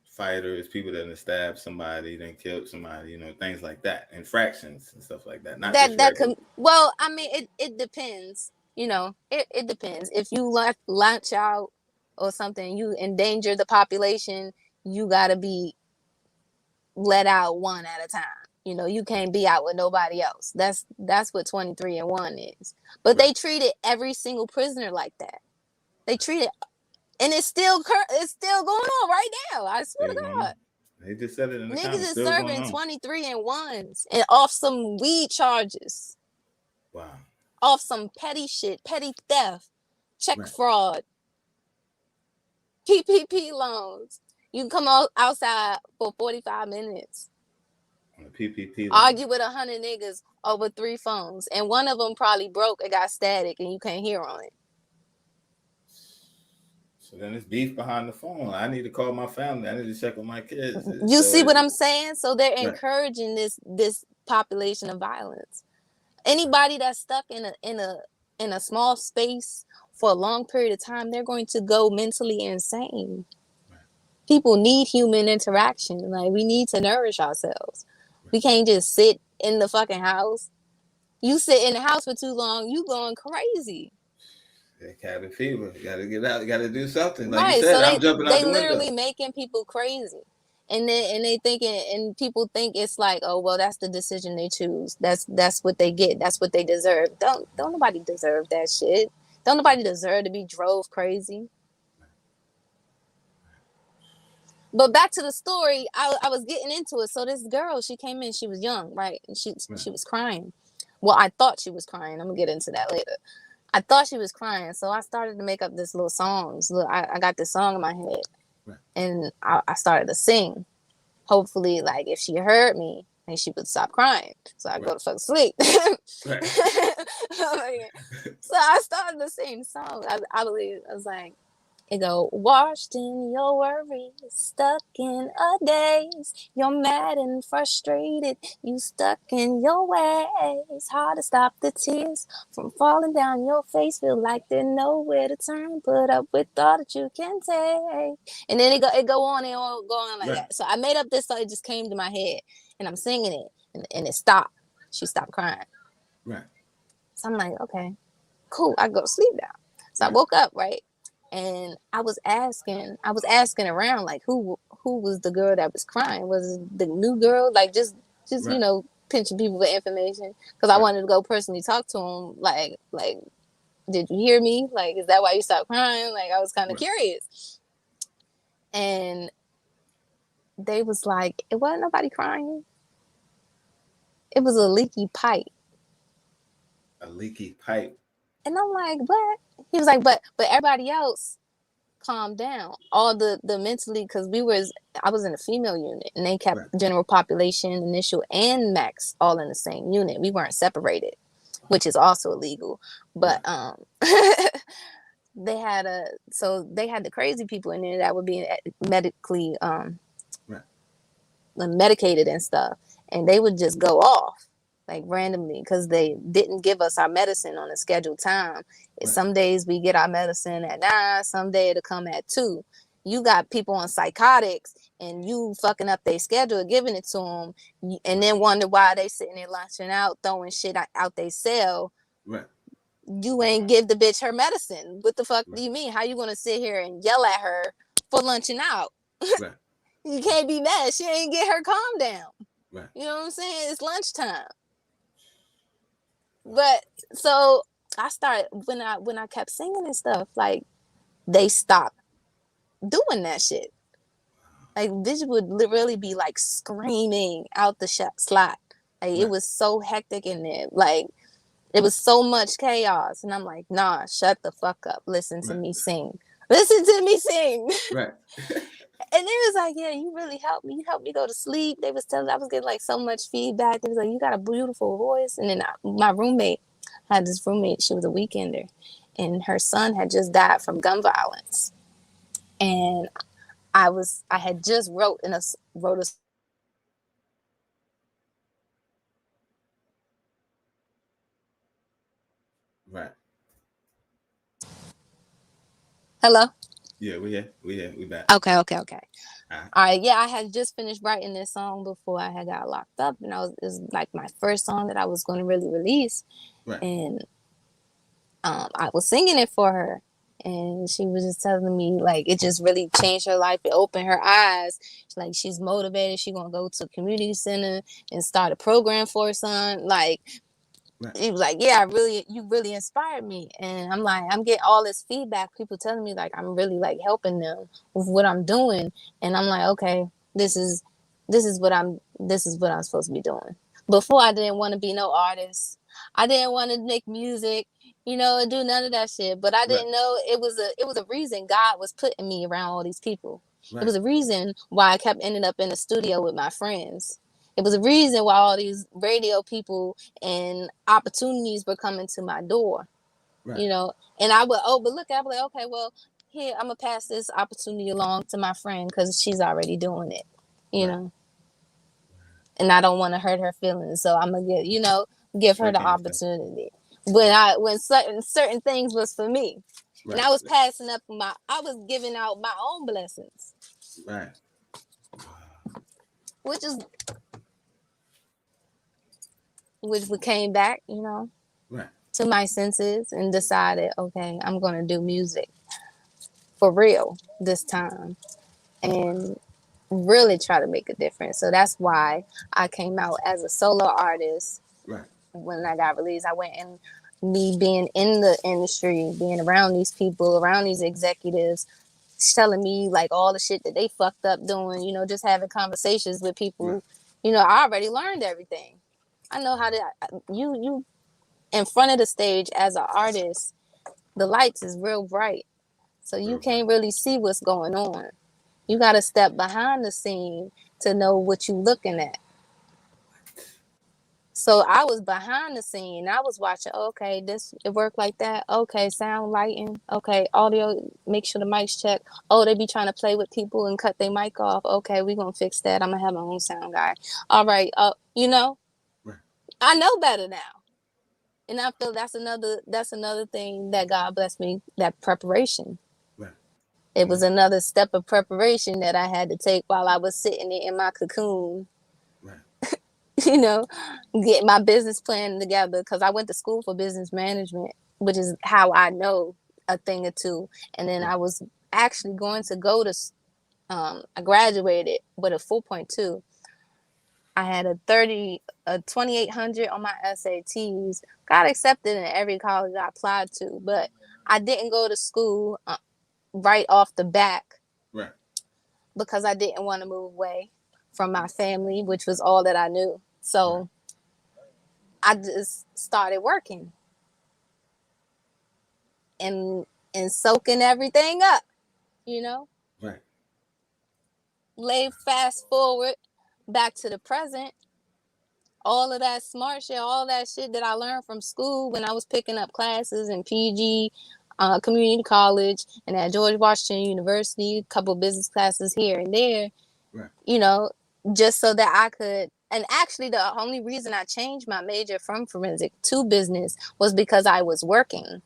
Fighters, people that have stabbed somebody, then killed somebody, you know, things like that. Infractions and stuff like that. Not just That regular. can, well, I mean, it depends. You know, it depends. If you launch out or something, you endanger the population, you gotta be let out one at a time. You know, you can't be out with nobody else. That's what 23 and 1 is. But Right. they treated every single prisoner like that. They treated, and it's still going on right now. I swear Still to going God. on. They just said it in the Niggas comments. is Still going serving on. 23 and 1s and off some weed charges, Wow. off some petty shit, petty theft, check Right. fraud, PPP loans. You can come outside for 45 minutes, On the PPP line. argue with 100 niggas over 3 phones, and one of them probably broke and got static and you can't hear on it. So then it's beef behind the phone. I need to call my family. I need to check on my kids. You So see what I'm saying? So they're right. encouraging this population of violence. Anybody that's stuck in a small space for a long period of time, they're going to go mentally insane. Right. People need human interaction. Like, we need to nourish ourselves. Right. We can't just sit in the fucking house. You sit in the house for too long, you going crazy. Cabin fever. You gotta get out. You gotta do something. Like Right. you said, So I'm jumping out they the literally window. making people crazy. And they thinking, and people think it's like, oh well, that's the decision they choose. That's what they get. That's what they deserve. Don't nobody deserve that shit. Don't nobody deserve to be drove crazy. But back to the story, I was getting into it. So this girl, she came in, she was young, right? And she was crying. Well, I thought she was crying. I'm gonna get into that later. I thought she was crying, so I started to make up this little songs. Look, I got this song in my head, Right. and I started to sing. Hopefully, like, if she heard me, then she would stop crying, so I go to fuck sleep. Right. So I started to sing songs. I believe I was like, it go, washed in your worries, stuck in a daze. You're mad and frustrated, you stuck in your ways. Hard to stop the tears from falling down your face. Feel like there's nowhere to turn. Put up with all that you can take. And then it go on and on, go on like Right. that. So I made up this song, it just came to my head. And I'm singing it, and it stopped. She stopped crying. Right. So I'm like, okay, cool, I go to sleep now. So I woke up, right? And I was asking around, like, who was the girl that was crying? Was it the new girl? Like, just Right. you know, pinching people for information, because I wanted to go personally talk to him. Like, did you hear me? Like, is that why you stopped crying? Like, I was kind of curious. And they was like, it wasn't nobody crying. It was a leaky pipe. A leaky pipe. And I'm like, what? He was like, but everybody else calm down. All the mentally, because I was in a female unit, and they kept general population, initial, and max all in the same unit. We weren't separated, which is also illegal. But they had the crazy people in there that were being medically medicated and stuff, and they would just go off like randomly because they didn't give us our medicine on a scheduled time. Some days we get our medicine at 9, some day it'll come at 2. You got people on psychotics and you fucking up their schedule, giving it to them, and then wonder why they sitting there lunching out, throwing shit out they cell. Right. You ain't give the bitch her medicine. What the fuck do you mean? How you gonna sit here and yell at her for lunching out? Right. You can't be mad. She ain't get her calm down. Right. You know what I'm saying? It's lunchtime. But so I started, when I kept singing and stuff, like, they stopped doing that shit. Like, bitch would literally be like screaming out the slot. Like, it was so hectic in there. Like, it was so much chaos. And I'm like, nah, shut the fuck up. Listen to me sing. Listen to me sing. Right. And they was like, yeah, you really helped me. You helped me go to sleep. They was telling, I was getting like so much feedback. They was like, you got a beautiful voice. And then my roommate had this roommate. She was a weekender, and her son had just died from gun violence. And I had just wrote a right. Hello? Yeah, we back. Okay. All Uh, right. Yeah, I had just finished writing this song before I had got locked up, and it was like my first song that I was going to really release, right, and I was singing it for her, and she was just telling me like it just really changed her life. It opened her eyes. Like she's motivated. She gonna go to a community center and start a program for her son. Like right, he was like, yeah, you really inspired me. And I'm like, I'm getting all this feedback, people telling me like I'm really like helping them with what I'm doing. And I'm like, okay, this is what I'm supposed to be doing. Before I didn't want to be no artist. I didn't want to make music, do none of that shit. But I right, didn't know it was a reason God was putting me around all these people. It right, was a reason why I kept ending up in the studio with my friends. It was a reason why all these radio people and opportunities were coming to my door, right, and I would overlook it. I'd be like, okay, well, here, I'm gonna pass this opportunity along to my friend because she's already doing it, you right. know, and I don't want to hurt her feelings, so I'm gonna give her the Working yourself. opportunity when certain things was for me, and Right, I was passing up I was giving out my own blessings, right, which we came back, right, to my senses and decided, okay, I'm going to do music for real this time and really try to make a difference. So that's why I came out as a solo artist. right, When I got released, I went and me being in the industry, being around these people, around these executives, telling me like all the shit that they fucked up doing, just having conversations with right, people. I already learned everything. I know how to, you in front of the stage as an artist, the lights is real bright. So you real right, can't really see what's going on. You got to step behind the scene to know what you're looking at. So I was behind the scene. I was watching, okay, it worked like that. Okay, sound lighting. Okay, audio, make sure the mic's checked. Oh, they be trying to play with people and cut their mic off. Okay, we're going to fix that. I'm going to have my own sound guy. All right, right, I know better now. And I feel that's another thing that God blessed me, that preparation. right, It was another step of preparation that I had to take while I was sitting in my cocoon, right, you know, get my business plan together because I went to school for business management, which is how I know a thing or two. And then right, I was actually going to go to, I graduated with a 4.2. I had a 2800 on my SATs. Got accepted in every college I applied to, but I didn't go to school right off the back right, because I didn't want to move away from my family, which was all that I knew. So I just started working and soaking everything up, you know. right, Fast forward back to the present. All of that smart shit, all that shit that I learned from school when I was picking up classes in PG, community college, and at George Washington University, a couple business classes here and there, right, you know, just so that I could. And actually, the only reason I changed my major from forensic to business was because I was working.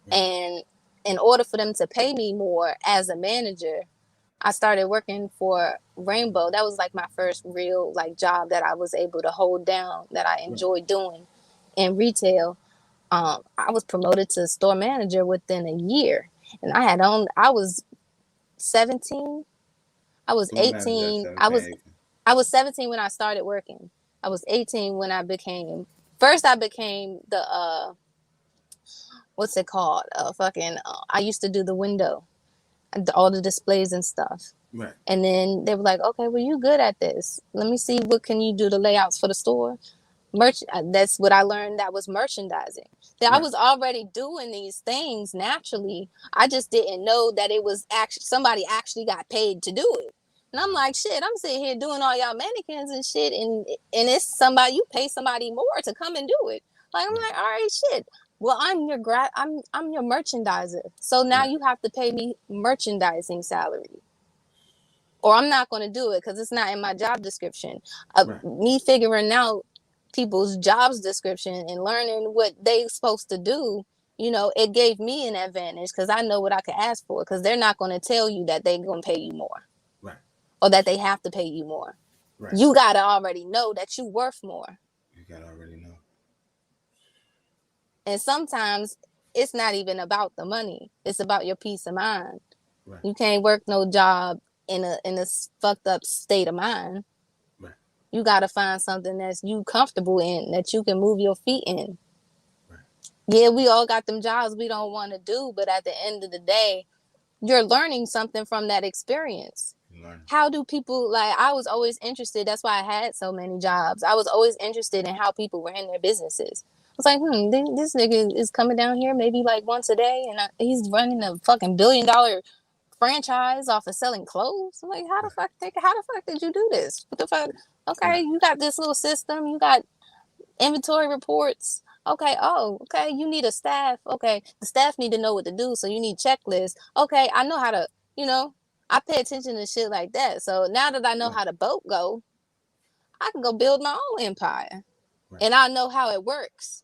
right, And in order for them to pay me more as a manager, I started working for Rainbow. That was like my first real like job that I was able to hold down, that I right, enjoyed doing in retail. I was promoted to store manager within a year, and I was 17. I was Doing that at 18. 17, 18. I was 17 when I started working. I was 18 when I became. First, I became the what's it called? Fucking. I used to do the window, all the displays and stuff. Right, And then they were like, okay, well, you good at this. Let me see what can you do the layouts for the store. That's what I learned. That was merchandising. That I right, was already doing these things naturally. I just didn't know that it was actually somebody actually got paid to do it. And I'm like, shit, I'm sitting here doing all y'all mannequins and shit, and it's somebody, you pay somebody more to come and do it. Like I'm right, like, all right, shit. Well, I'm your merchandiser. So now right, you have to pay me merchandising salary, or I'm not going to do it because it's not in my job description. right, Me figuring out people's jobs description and learning what they supposed to do it gave me an advantage because I know what I could ask for, because they're not going to tell you that they're going to pay you more. Right. Or that they have to pay you more. Right. You got to already know that you're worth more. You got to already know. And sometimes it's not even about the money. It's about your peace of mind. Right. You can't work no job in a fucked up state of mind. Right. You got to find something that's you comfortable in, that you can move your feet in. Right. Yeah, we all got them jobs we don't want to do, but at the end of the day, you're learning something from that experience. How do people, like, I was always interested. That's why I had so many jobs. I was always interested in how people ran their businesses. I was like, this nigga is coming down here maybe like once a day, and he's running a fucking $1 billion franchise off of selling clothes. I'm like, how the fuck did you do this? What the fuck? Okay, you got this little system. You got inventory reports. Okay, okay, you need a staff. Okay, the staff need to know what to do, so you need checklists. Okay, I know how to, I pay attention to shit like that. So now that I know how the boat go, I can go build my own empire. Right. And I know how it works.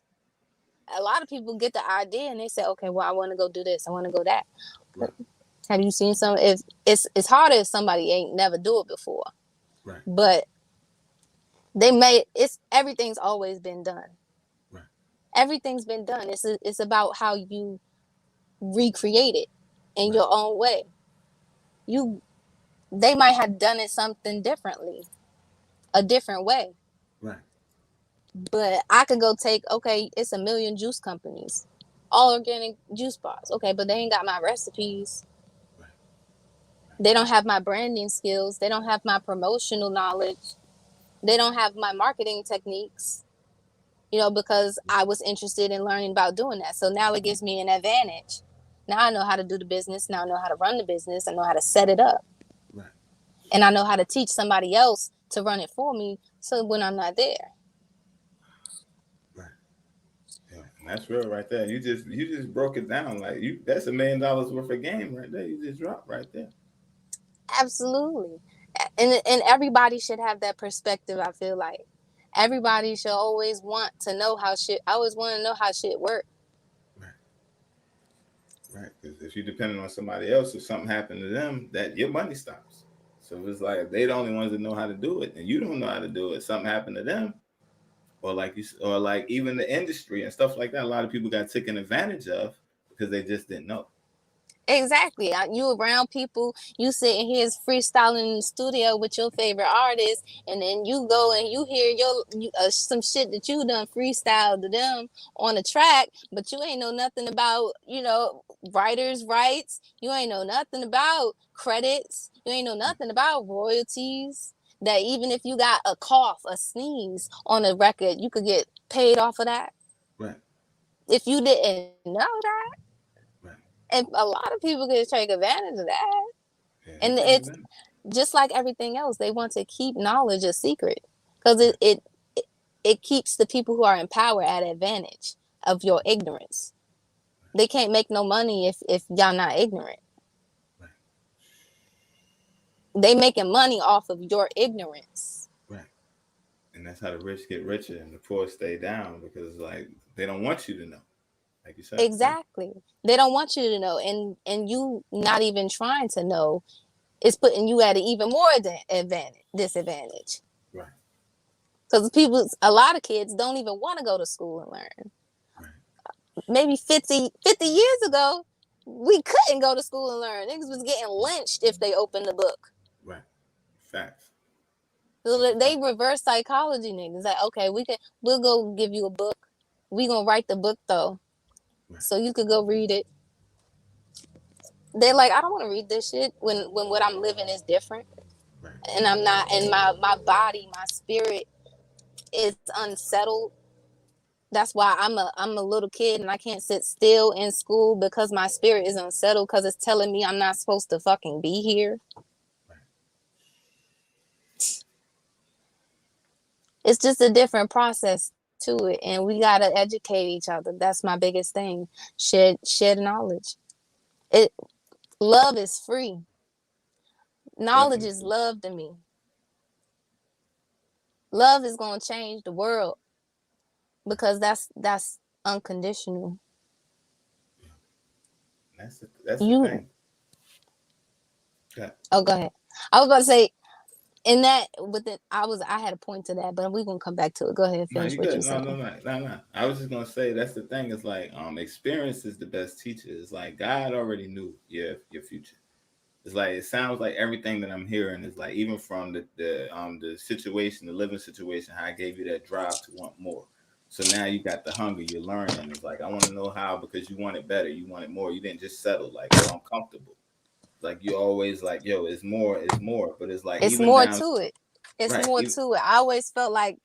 A lot of people get the idea and they say, okay, well, I want to go do this. I want to go that. Right. Have you seen some? If it's harder if somebody ain't never do it before. Right. But everything's always been done. Right. Everything's been done. It's about how you recreate it in your own way. They might have done it something differently, a different way. Right. But I could go it's 1 million juice companies, all organic juice bars. Okay, but they ain't got my recipes. Right. They don't have my branding skills. They don't have my promotional knowledge. They don't have my marketing techniques, because I was interested in learning about doing that. So now it gives me an advantage. Now I know how to do the business. Now I know how to run the business. I know how to set it up. Right. And I know how to teach somebody else to run it for me, so when I'm not there. Right. Yeah, and that's real right there. You just broke it down. Like that's $1 million worth of game right there. You just dropped right there. Absolutely. And everybody should have that perspective. I feel like everybody should always want to know how shit works. Right, because if you're depending on somebody else, if something happened to them, that your money stops. So it's like they're the only ones that know how to do it, and you don't know how to do it. Something happened to them, or like even the industry and stuff like that. A lot of people got taken advantage of because they just didn't know. Exactly. You around people, you sitting here freestyling in the studio with your favorite artist, and then you go and you hear some shit that you done freestyled to them on a track, but you ain't know nothing about, writers' rights. You ain't know nothing about credits. You ain't know nothing about royalties. That even if you got a cough, a sneeze on a record, you could get paid off of that. Right. If you didn't know that. And a lot of people can take advantage of that. Yeah, and it's just like everything else. They want to keep knowledge a secret because it keeps the people who are in power at advantage of your ignorance. They can't make no money if y'all not ignorant. Right. They making money off of your ignorance. Right. And that's how the rich get richer and the poor stay down, because like they don't want you to know. Like you said. Exactly. They don't want you to know. And you not even trying to know is putting you at an even more disadvantage. Right. Because a lot of kids don't even want to go to school and learn. Right. Maybe 50 years ago, we couldn't go to school and learn. Niggas was getting lynched if they opened the book. Right. Facts. So they reverse psychology, niggas. Like, okay, we'll go give you a book. We gonna write the book though. Right. So you could go read it. They're like, I don't want to read this shit when what I'm living is different. Right. And I'm not, and my body, my spirit is unsettled. That's why I'm a little kid and I can't sit still in school, because my spirit is unsettled, because it's telling me I'm not supposed to fucking be here. Right. It's just a different process to it, and we gotta educate each other. That's my biggest thing. Share knowledge. Love is free. Knowledge is love to me. Love is gonna change the world, because that's unconditional. That's the thing. Oh, go ahead. I was about to say, in that, I had a point to that, but we're gonna come back to it. Go ahead, finish what you said. No. I was just gonna say that's the thing. It's like experience is the best teacher. It's like God already knew your future. It's like it sounds like everything that I'm hearing is like even from the situation, the living situation, how I gave you that drive to want more. So now you got the hunger, you're learning. It's like I want to know how because you want it better, you want it more. You didn't just settle like, oh, I'm comfortable. Like you always like, yo, it's more. But it's like it's even more down, to it. It's right, more to it. I always felt like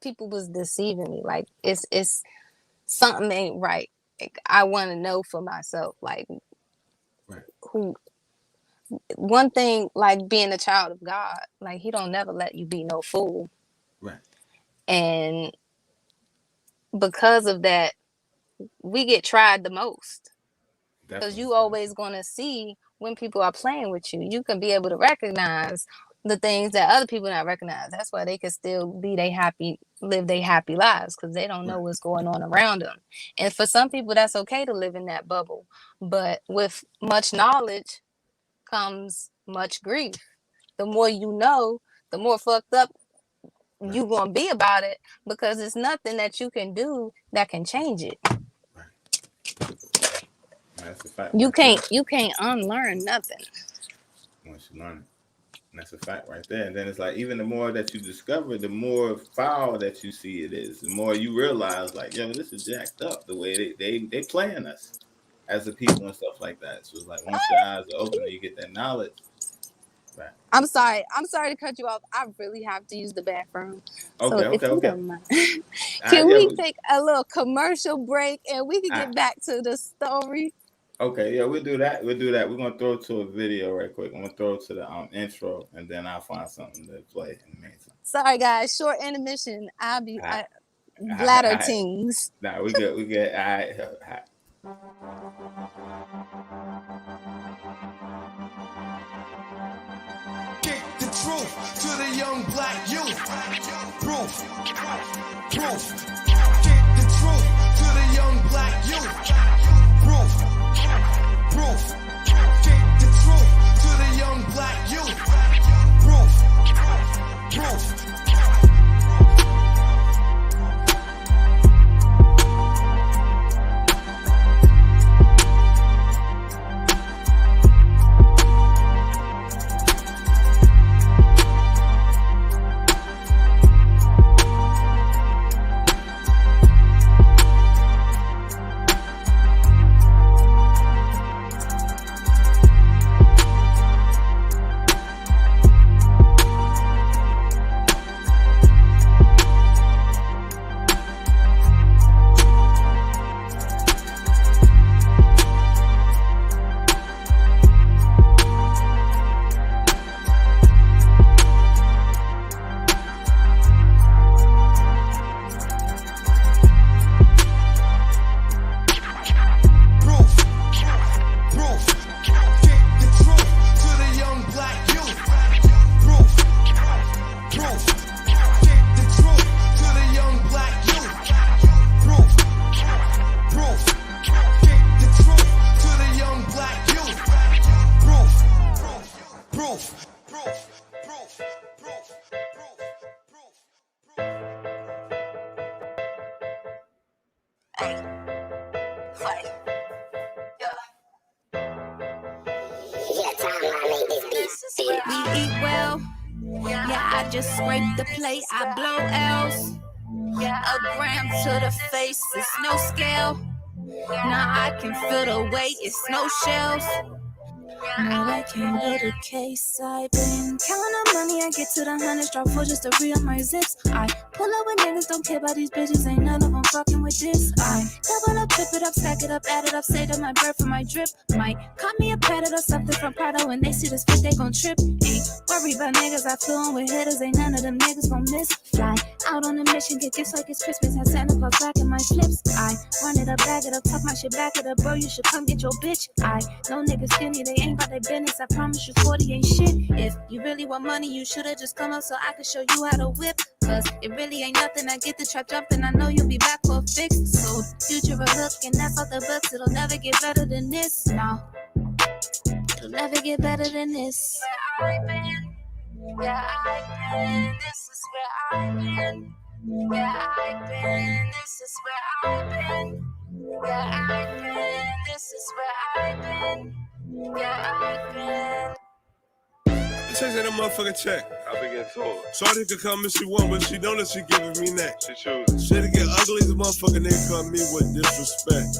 people was deceiving me. Like it's something ain't right. Like, I want to know for myself. Like right. Who. One thing, like being a child of God, like He don't never let you be no fool. Right. And because of that, we get tried the most. Because you always gonna see when people are playing with you. You can be able to recognize the things that other people not recognize. That's why they can still live their happy lives, because they don't know what's going on around them. And for some people, that's okay to live in that bubble. But with much knowledge comes much grief. The more you know, the more fucked up you gonna be about it, because it's nothing that you can do that can change it. That's a fact. You can't unlearn nothing once you learn it. And that's a fact right there. And then it's like even the more that you discover, the more foul that you see it is. The more you realize, like, yo, this is jacked up. The way they playing us as a people and stuff like that. So it's like once your eyes are open and you get that knowledge. Right. I'm sorry to cut you off. I really have to use the bathroom. Okay. Don't mind. Can we take a little commercial break and we can get back to the story? Okay, yeah, we'll do that. We're gonna throw it to a video right quick. I'm gonna throw it to the intro, and then I'll find something to play in the meantime. Sorry, guys. Short intermission. I'll be bladder tings. Nah, we good. All right. Kick the truth to the young black youth. Proof. Kick the truth to the young black youth. Proof. Kick the truth to the young black youth. Proof. We eat well. Yeah, I just scrape the plate. I blow L's. A gram to the face, it's no scale. Now I can feel the weight, it's no shells. Now I can't build a case. I've been counting up money, I get to the hundreds, drop for just to re-up my zips. I pull up with niggas, don't care about these bitches, ain't none of them fucking with this. I double up, flip it up, stack it up, add it up, say to my breath for my drip. Might call me a padded or something from Prado, when they see this fit, they gon' trip. Ain't worry about niggas, I flew on with hitters, ain't none of them niggas gon' miss. Fly out on a mission, get gifts like it's Christmas, had Santa Claus back in my flips. I run it up, bag it up, talk my shit, back it up, bro, you should come get your bitch. I know niggas skinny, they ain't ain't about that business, I promise you 40 ain't shit. If you really want money, you should've just come up so I could show you how to whip. Cause it really ain't nothing, I get the trap jumping, I know you'll be back for a fix. So, future a look, and that's off the books, it'll never get better than this. No, it'll never get better than this. Where I've been, yeah, I've been, this is where I've been. Yeah, I've been, this is where I've been. Yeah, I've been, this is where I've been. Yeah, I've been. Change that motherfucking check. I been getting told. Shorty could come if she want, but she know that she giving me neck. She chooses. Shit'll get ugly as a motherfucker, nigga come me with disrespect.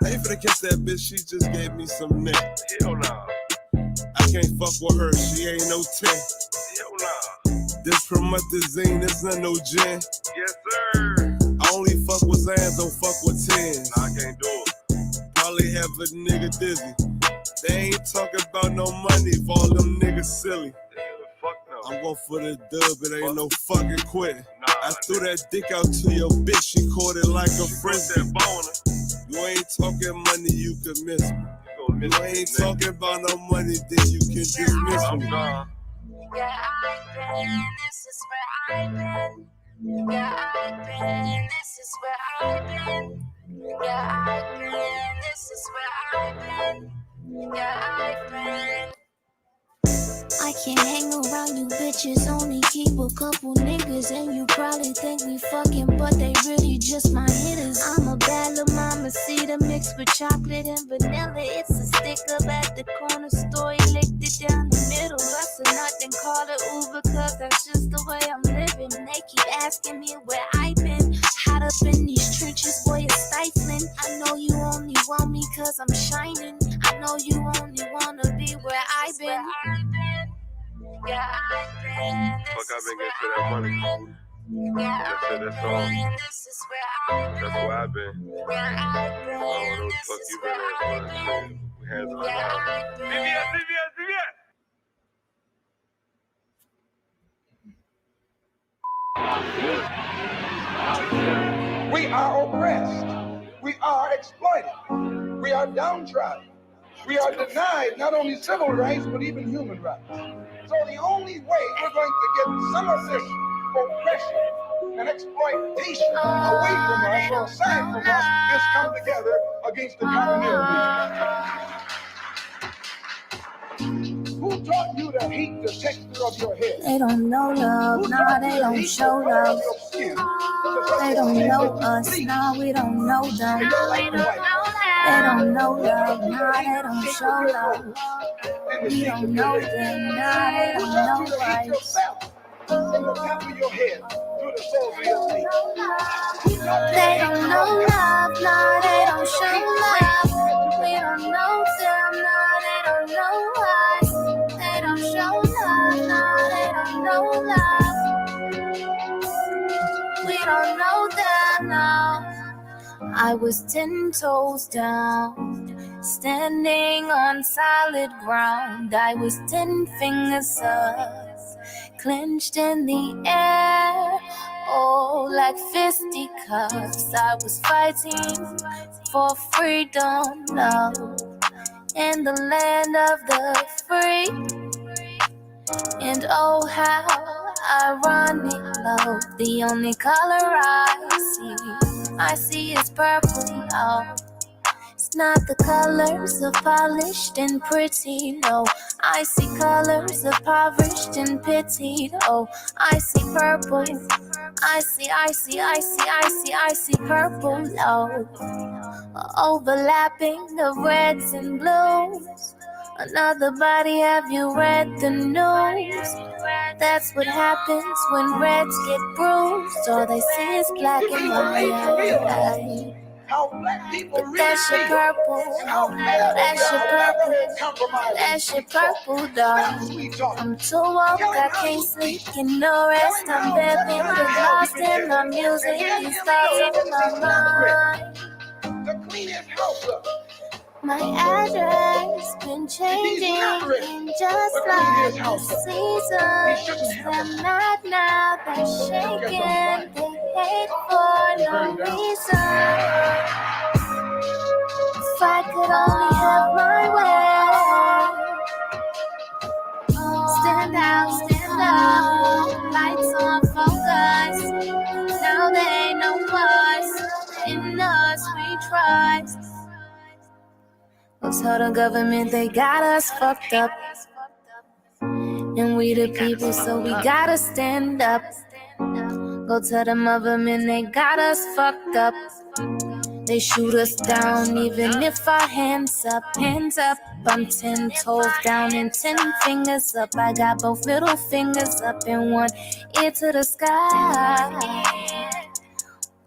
I ain't finna kiss that bitch, she just gave me some neck. Hell nah. I can't fuck with her, she ain't no 10. Hell nah. This promethazine, this not no gin. Yes, sir. I only fuck with Zans, don't fuck with 10s. Nah, I can't do it. Probably have a nigga dizzy. They ain't talking about no money if all them niggas silly. Fuck no. I'm going for the dub, it ain't no fucking quitting. Nah, I threw that dick out to your bitch, she caught it like a frisbee. that boner. You ain't talking money, you can miss me. You You ain't talking about no money, then you can dismiss I'm me. gone. Yeah, I've been, this is where I've been. Yeah, I've been, this is where I've been. Yeah, I've been, this is where I've been. Yeah, I've been. I can't hang around you bitches, only keep a couple niggas. And you probably think we fucking, but they really just my hitters. I'm a bad little mama, cedar mixed with chocolate and vanilla. It's a stick up at the corner store, he licked it down the middle. Bust a nut and call it Uber, cause that's just the way I'm living. They keep asking me where I've been. Hot up in these trenches, boy, it's stifling. I know you only want me cause I'm shining. I know you only wanna be where I've been. Yeah, I've been. Fuck, I've been getting to that money. That's it, that's all. That's where I've been. I don't know what the fuck you been at, but shit, we had it on now. CBS! We are oppressed. We are exploited. We are downtrodden. We are denied not only civil rights, but even human rights. So the only way we're going to get some of this oppression and exploitation away from us or aside from us is come together against the continental movement. Who taught you to hate the texture of your head? They don't know love, nah, they don't show love. They don't know us, nah, we don't know them. They don't know love, nah, they don't show love. We don't know them, nah, they don't know rights. From the top of your head to the soles of your feet. They don't know love, nah, they don't show love. We don't know them, nah, they don't know us. They don't show love, nah, they don't know love. We don't know them, nah. I was 10 toes down, standing on solid ground. I was 10 fingers up, clenched in the air, oh, like fisticuffs. I was fighting for freedom, love, in the land of the free. And oh, how ironic, love, the only color I see is purple, oh. It's not the colors of polished and pretty, no. I see colors of impoverished and pitied, oh. I see purple, I see purple, oh. Overlapping the reds and blues. Another body, have you read the news? That's what happens when reds get bruised. All they see is black and white. How black people really That's your purple, that's your purple, that's your purple, dog. I'm too woke, I can't sleep, get no rest. I'm begging, get lost in my music, these thoughts in my mind. the cleanest house up. My address been changing just like the seasons. They're mad now, they're shaking. They hate for no reason. If I could only have my way, no worse. In us, we trust. Go tell the government they got us fucked up. And we the people, so we gotta stand up. Go tell the government they got us fucked up. They shoot us down, even if our hands up. I'm 10 toes down and 10 fingers up. I got both middle fingers up and one ear to the sky.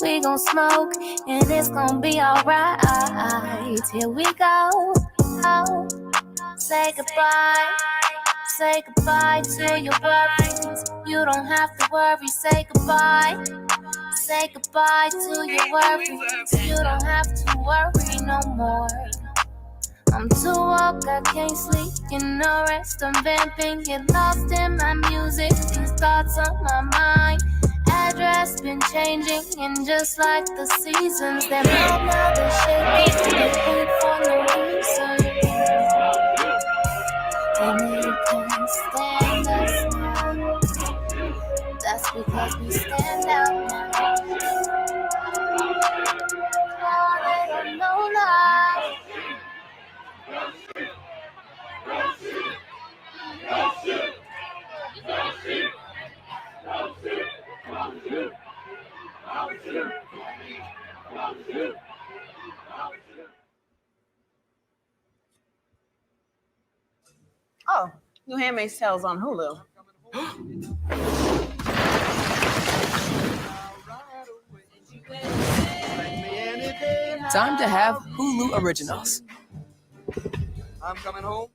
We gon' smoke and it's gon' be alright. Here we go. Say goodbye. Say goodbye to your worries. You don't have to worry. Say goodbye. Say goodbye to your worries. You don't have to worry no more. I'm too woke, I can't sleep, get no rest. I'm vamping, get lost in my music. These thoughts on my mind. Address been changing, and just like the seasons, they're mad now, they're shaking. They hate for no reason. And they can't stand us now. That's because we stand out now. Oh, they don't know love. Oh, New Handmaid's Tale is on Hulu. Time to have Hulu Originals. I'm coming home.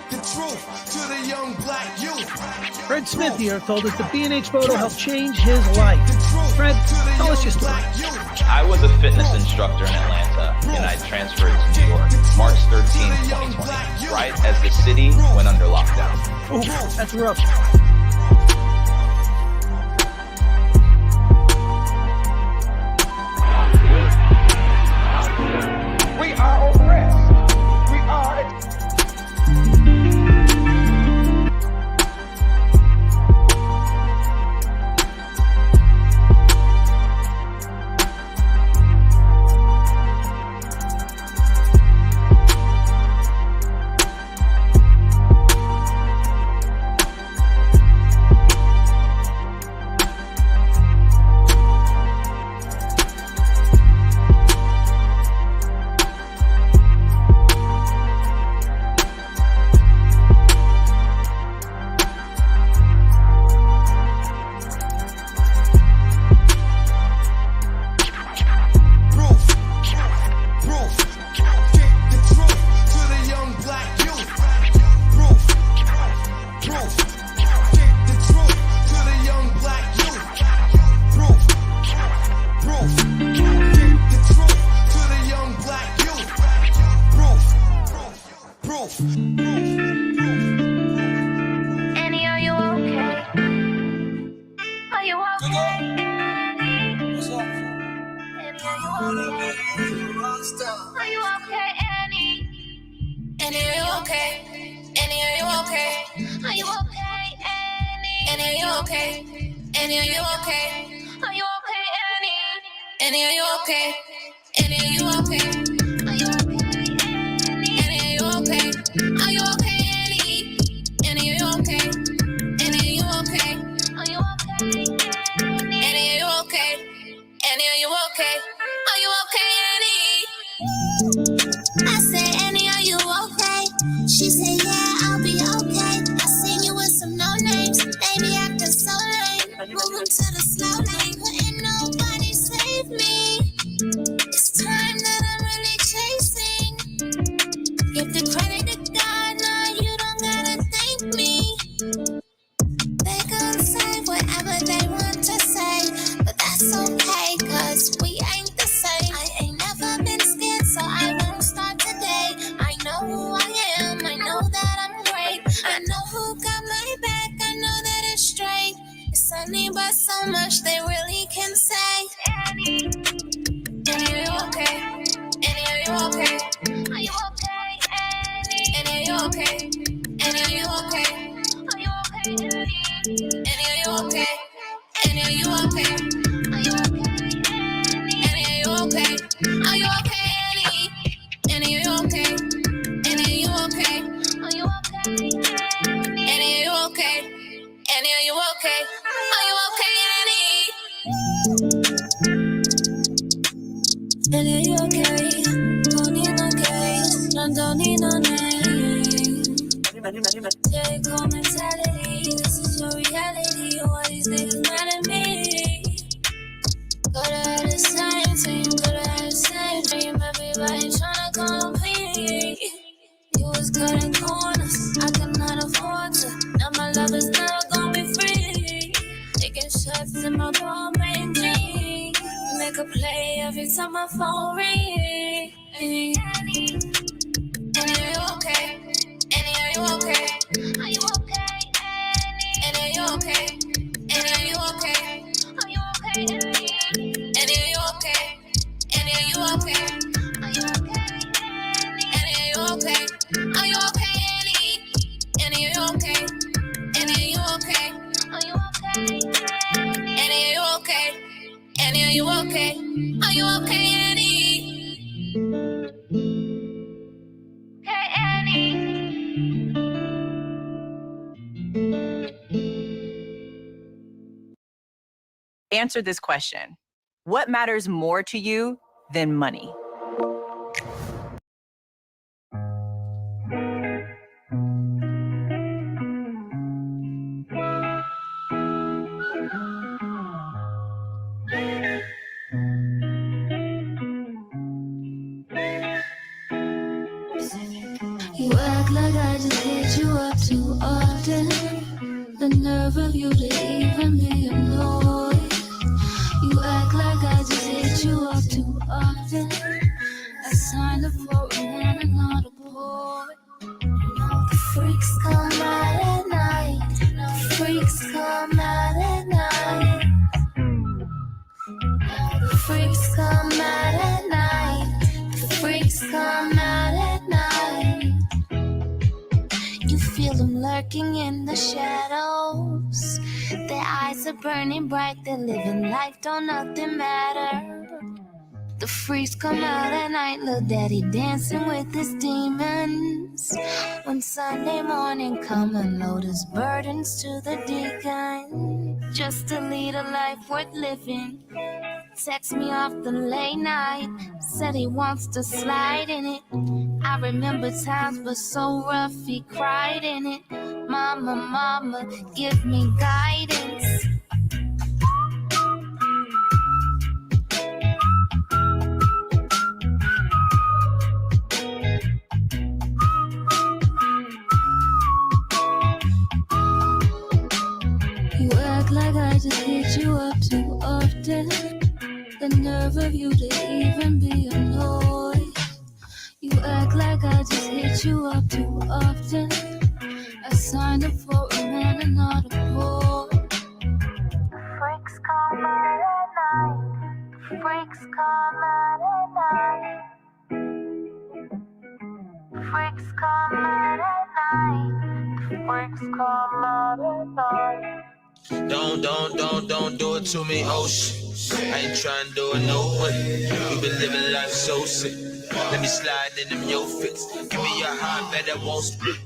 The truth to the young black youth. Fred Smith here told us the B&H photo helped change his life. Fred, tell us your story. I was a fitness instructor in Atlanta, and I transferred to New York, March 13, 2020, right as the city went under lockdown. Oh, that's rough. We are oppressed. We are. Annie, are you okay? Are you okay? What's up? Annie, are you okay? Are you okay, Annie? Annie, are you okay? Annie, are you okay? Are you okay, Annie? Annie, are you okay? Annie, are you okay? Are you okay, Annie? Annie, are you okay? Annie, are you okay? Are you okay, Annie? Annie, are you okay? Are you okay, Annie? Annie, are you okay? Annie, are you okay? Are you okay, Annie? Annie, are you okay? Annie, are you okay? Are you okay, Annie? I said, Annie, are you okay? She said, yeah, I'll be okay. I seen you with some no names. Baby, acting so lame. Moving to the slow lane. Couldn't nobody save me. It's time that I'm really chasing. Give the credit to God, no, you don't gotta thank me. They gon' say whatever they want to say, but that's okay, cause we ain't the same. I ain't never been scared, so I won't start today. I know who I am, I know that I'm great. I know who got my back, I know that it's straight. It's only but so much they really can say. Annie, Annie, are you okay? Annie, are you okay? Are you okay, Annie? Annie, are you okay? Take home mentality, this is your reality. All these niggas mad at me. Gotta have the same thing, gotta have the same dream. Everybody tryna compete. You was cutting corners, I cannot afford to. Now my love is never gonna be free. Taking shots in my bomb jeans. Make a play every time my phone rings. Annie, are you okay? Annie, are you okay? Are you okay? Annie, are you okay? Annie, are you okay? Are you okay? Annie, are you okay? Annie, are you okay? Are you okay? Annie, are you okay? Are you okay, Annie? Annie, are you okay? Annie, are you okay? Are you okay? Annie, are you okay? Annie, are you okay? Are you okay, Annie? Hey, Annie. Answer this question. What matters more to you than money? You act like I just hit you up too often. The nerve of you to even be annoyed. You act like I just hit you up too often. I signed up for a man and not a boy. The freaks come out at night. The freaks come out at night. The freaks come out at night. The freaks come out at night. You feel them lurking in the shadows. Their eyes are burning bright. They're living life, don't nothing matter. The freaks come out at night. Little daddy dancing with his demons. When Sunday morning come and load his burdens to the deacon. Just to lead a life worth living. Text me off the late night. Said he wants to slide in it. I remember times but so rough he cried in it. Mama, mama, give me guidance. You act like I just hit you up too often. The nerve of you to even be annoyed. You act like I just hit you up too often. I signed up for a man and not a boy. Freaks come out at night. Freaks come out at night. Freaks come out at night. Freaks come out at night. Don't do it to me, oh shit. I ain't trying to do it no way. You been living life so sick. Let me slide in them your fits. Give me your heart, bet that won't split.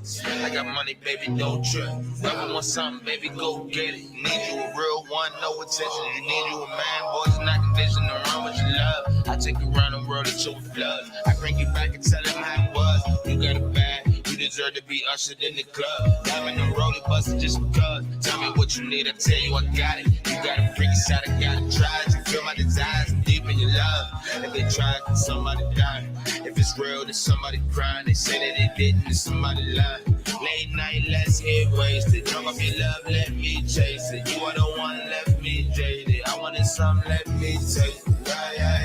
I got money, baby, don't trip. Whoever want something, baby, go get it. You need you a real one, no attention. You need you a man, boy, it's not conditioned around with your love. I take you around the world until we flood. I bring you back and tell him how it was. You got it bad. You deserve to be ushered in the club. Diamond and rolling busted just because. Tell me what you need, I tell you I got it. You got a freaky side, I got it. Try it. You feel my desires, I'm deep in your love. If they tried, then somebody died. If it's real, then somebody crying. They say that they didn't, then somebody lied. Late night, let's get wasted. Drunk off your love, let me chase it. You are the one, left me jaded. I wanted something, let me taste it. Yeah.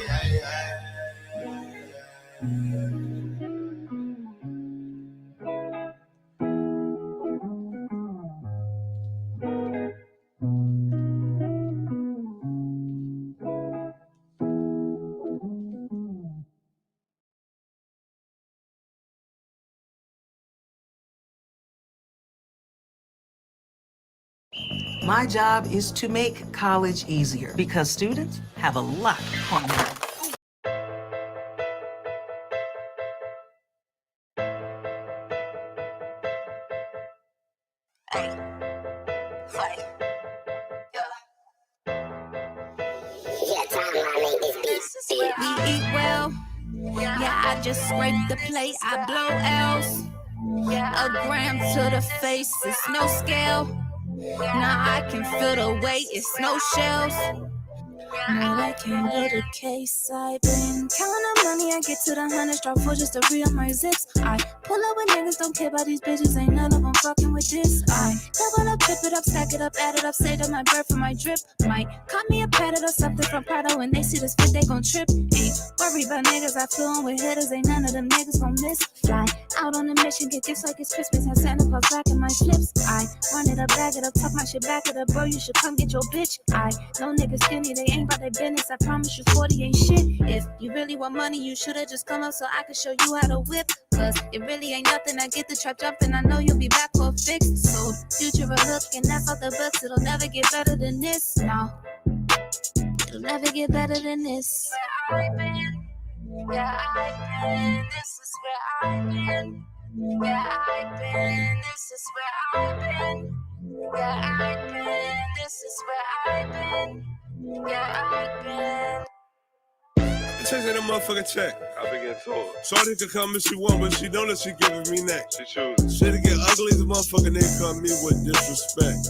My job is to make college easier because students have a lot on their hands. We eat well. Yeah, I just scrape the plate. I blow L's. A gram to the face, it's no scale. Now I can feel the weight, it's no shells. No, that can't be the case. I've been counting money, I get to the hundreds, drop for just to re-up my zips. I pull up with niggas, don't care about these bitches, ain't none of them fucking with this. I double up, flip it up, stack it up, add it up, save up my bird for my drip. Might cut me a padded or something from Prado, when they see the spit, they gon' trip. Ain't worried about niggas, I flew on with hitters, ain't none of them niggas gon' miss. Fly out on a mission, get gifts like it's Christmas, have Santa Claus back in my flips. I run it up, bag it up, talk my shit, back it up, bro, you should come get your bitch. I know niggas skinny, they ain't about their business, I promise you 40 ain't shit. If you really want money, you should've just come up so I could show you how to whip. Cause it really ain't nothing, I get the trap jumping, I know you'll be back for a fix. So future a look, and that's off the books, it'll never get better than this. No, it'll never get better than this. Where I've been, yeah, I've been, this is where I've been. Yeah, I've been, this is where I've been. Yeah, I've been, this is where I've been. Yeah, I've been. Chasing that motherfucking check. I been getting told. Shorty could come if she want, but she know that she giving me neck. She chooses. Shit'll get ugly as a motherfucker, they come me with disrespect.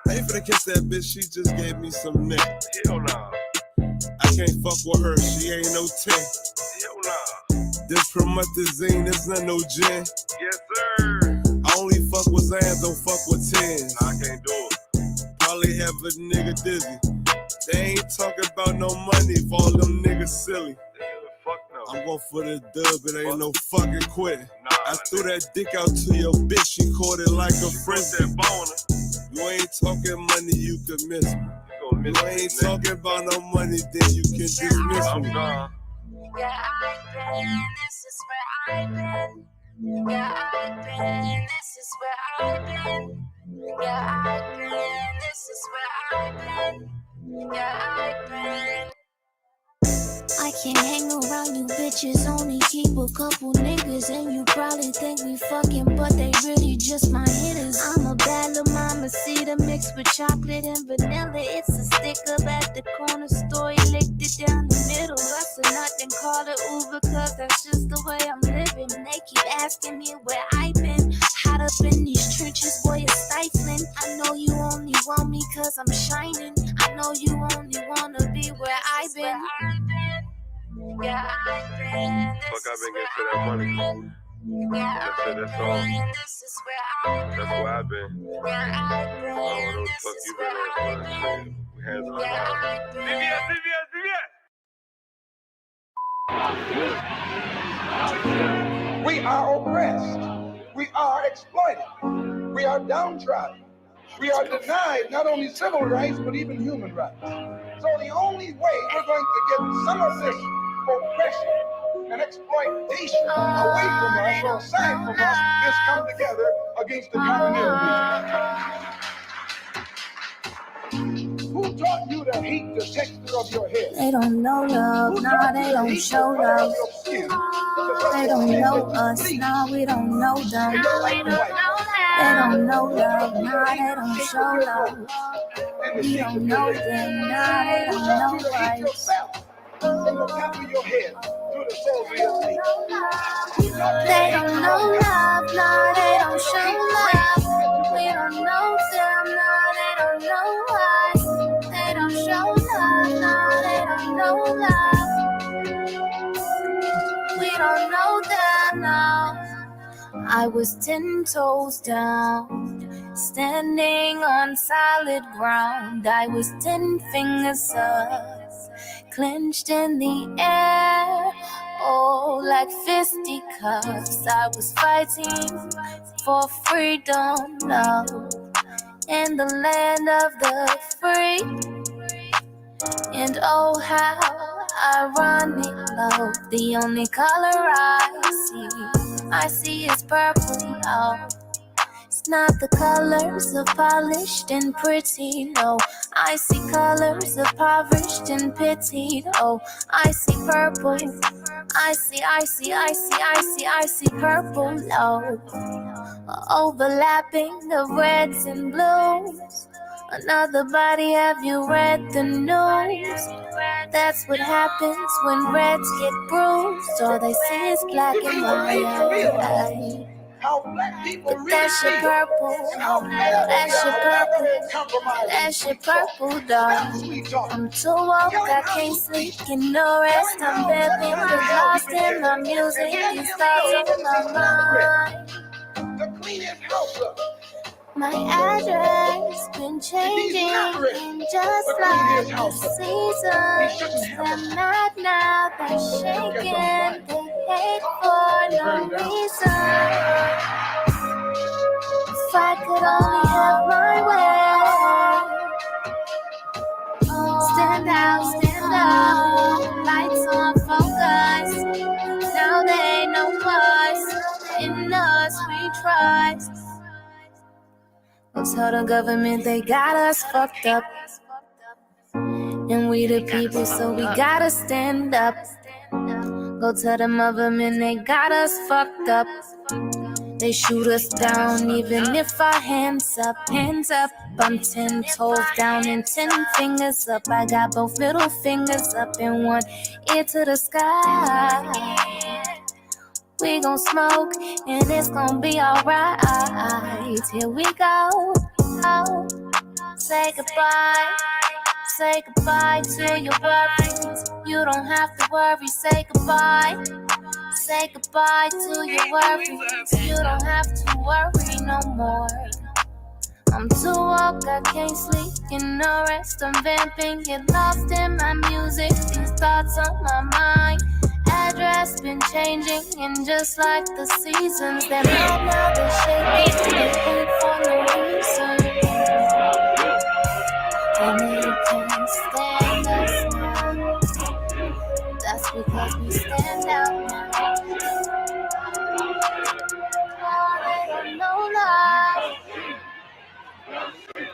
I ain't finna kiss that bitch, she just gave me some neck. Hell nah. I can't fuck with her, she ain't no 10. Hell nah. This promethazine, this not no gin. Yes, sir. I only fuck with Zans, don't fuck with 10s. Nah, I can't do it. Probably have a nigga dizzy. They ain't talking about no money for all them niggas silly. Fuck no. I'm going for the dub, it ain't no fucking quitting. Nah, I threw that dick out to your bitch, she caught it like a frisbee. You ain't talking money, you could miss me. You ain't talking about no money, then you can dismiss me. Yeah, I've been, this is where I've been. Yeah, I've been, this is where I've been. Yeah, I've been, this is where I've been. Yeah, I've been. I can't hang around you bitches, only keep a couple niggas. And you probably think we fucking, but they really just my hitters. I'm a bad little mama, cedar mixed with chocolate and vanilla. It's a stick up at the corner store, you licked it down the middle. Bust a nut and call it Uber, cause that's just the way I'm living. They keep asking me where I've been. Hot up in these trenches, boy, it's stifling. I know you only want me cause I'm shining. I know you only wanna be where I've been. Yeah, I've been. Fuck, I've been getting to that money. That's it, that's all. That's where I've been. I don't know what the fuck you been at, but shit, we had some We are oppressed. We are exploited. We are downtrodden. We are denied not only civil rights, but even human rights. So the only way we're going to get some of this oppression and exploitation away from us or aside from us is come together against the common enemy. Who taught you to hate the texture of your hair? They don't know love, nah, they don't show love. They don't know us, nah, we don't know them. They don't know love, nah, they don't show love. We don't know them, nah, they don't know us. From the top of your head to the soles of your feet. They don't know love, nah, they don't show love. We don't know them, nah, they don't know us. They don't show love, nah, they don't know love. We don't know them, now. I was 10 toes down, standing on solid ground. I was 10 fingers up, clenched in the air, oh, like fisticuffs. I was fighting for freedom, love, in the land of the free. And oh, how ironic, love, the only color I see is purple, love. It's not the colors of polished and pretty, no. I see colors of impoverished and pitied, oh. I see purple, I see purple, love. Overlapping the reds and blues. Another body, have you read the news? That's what happens when reds get bruised. All they see is black and white. how black people But really that shit feel. purple. How That shit purple. compromise. That shit purple, dog. I'm too woke, I can't sleep, get no rest. I'm babbling, get lost in my music. These thoughts on my mind. The cleanest house up. My address been changing, just like the seasons. They're mad now, they're shaking. They hate for no reason. If I could only have my way. Stand out, lights on, focus. Now they know us, in us we trust. Go tell the government they got us fucked up. And we the people, so we gotta stand up. Go tell the government they got us fucked up. They shoot us down even if our hands up, hands up. I'm 10 toes down and 10 fingers up. I got both middle fingers up and one ear to the sky. We gon' smoke and it's gon' be alright. Here we go. Oh, say goodbye. Say goodbye to your worries. You don't have to worry. Say goodbye. Say goodbye to your worries. You don't have to worry no more. I'm too woke, I can't sleep, get no rest. I'm vamping, get lost in my music. These thoughts on my mind. Address been changing, and just like the seasons, they're mad now, they're shaking. They hate for no reason. And they can't stand us now. That's because we stand out now. Oh, they don't know love. Don't shoot.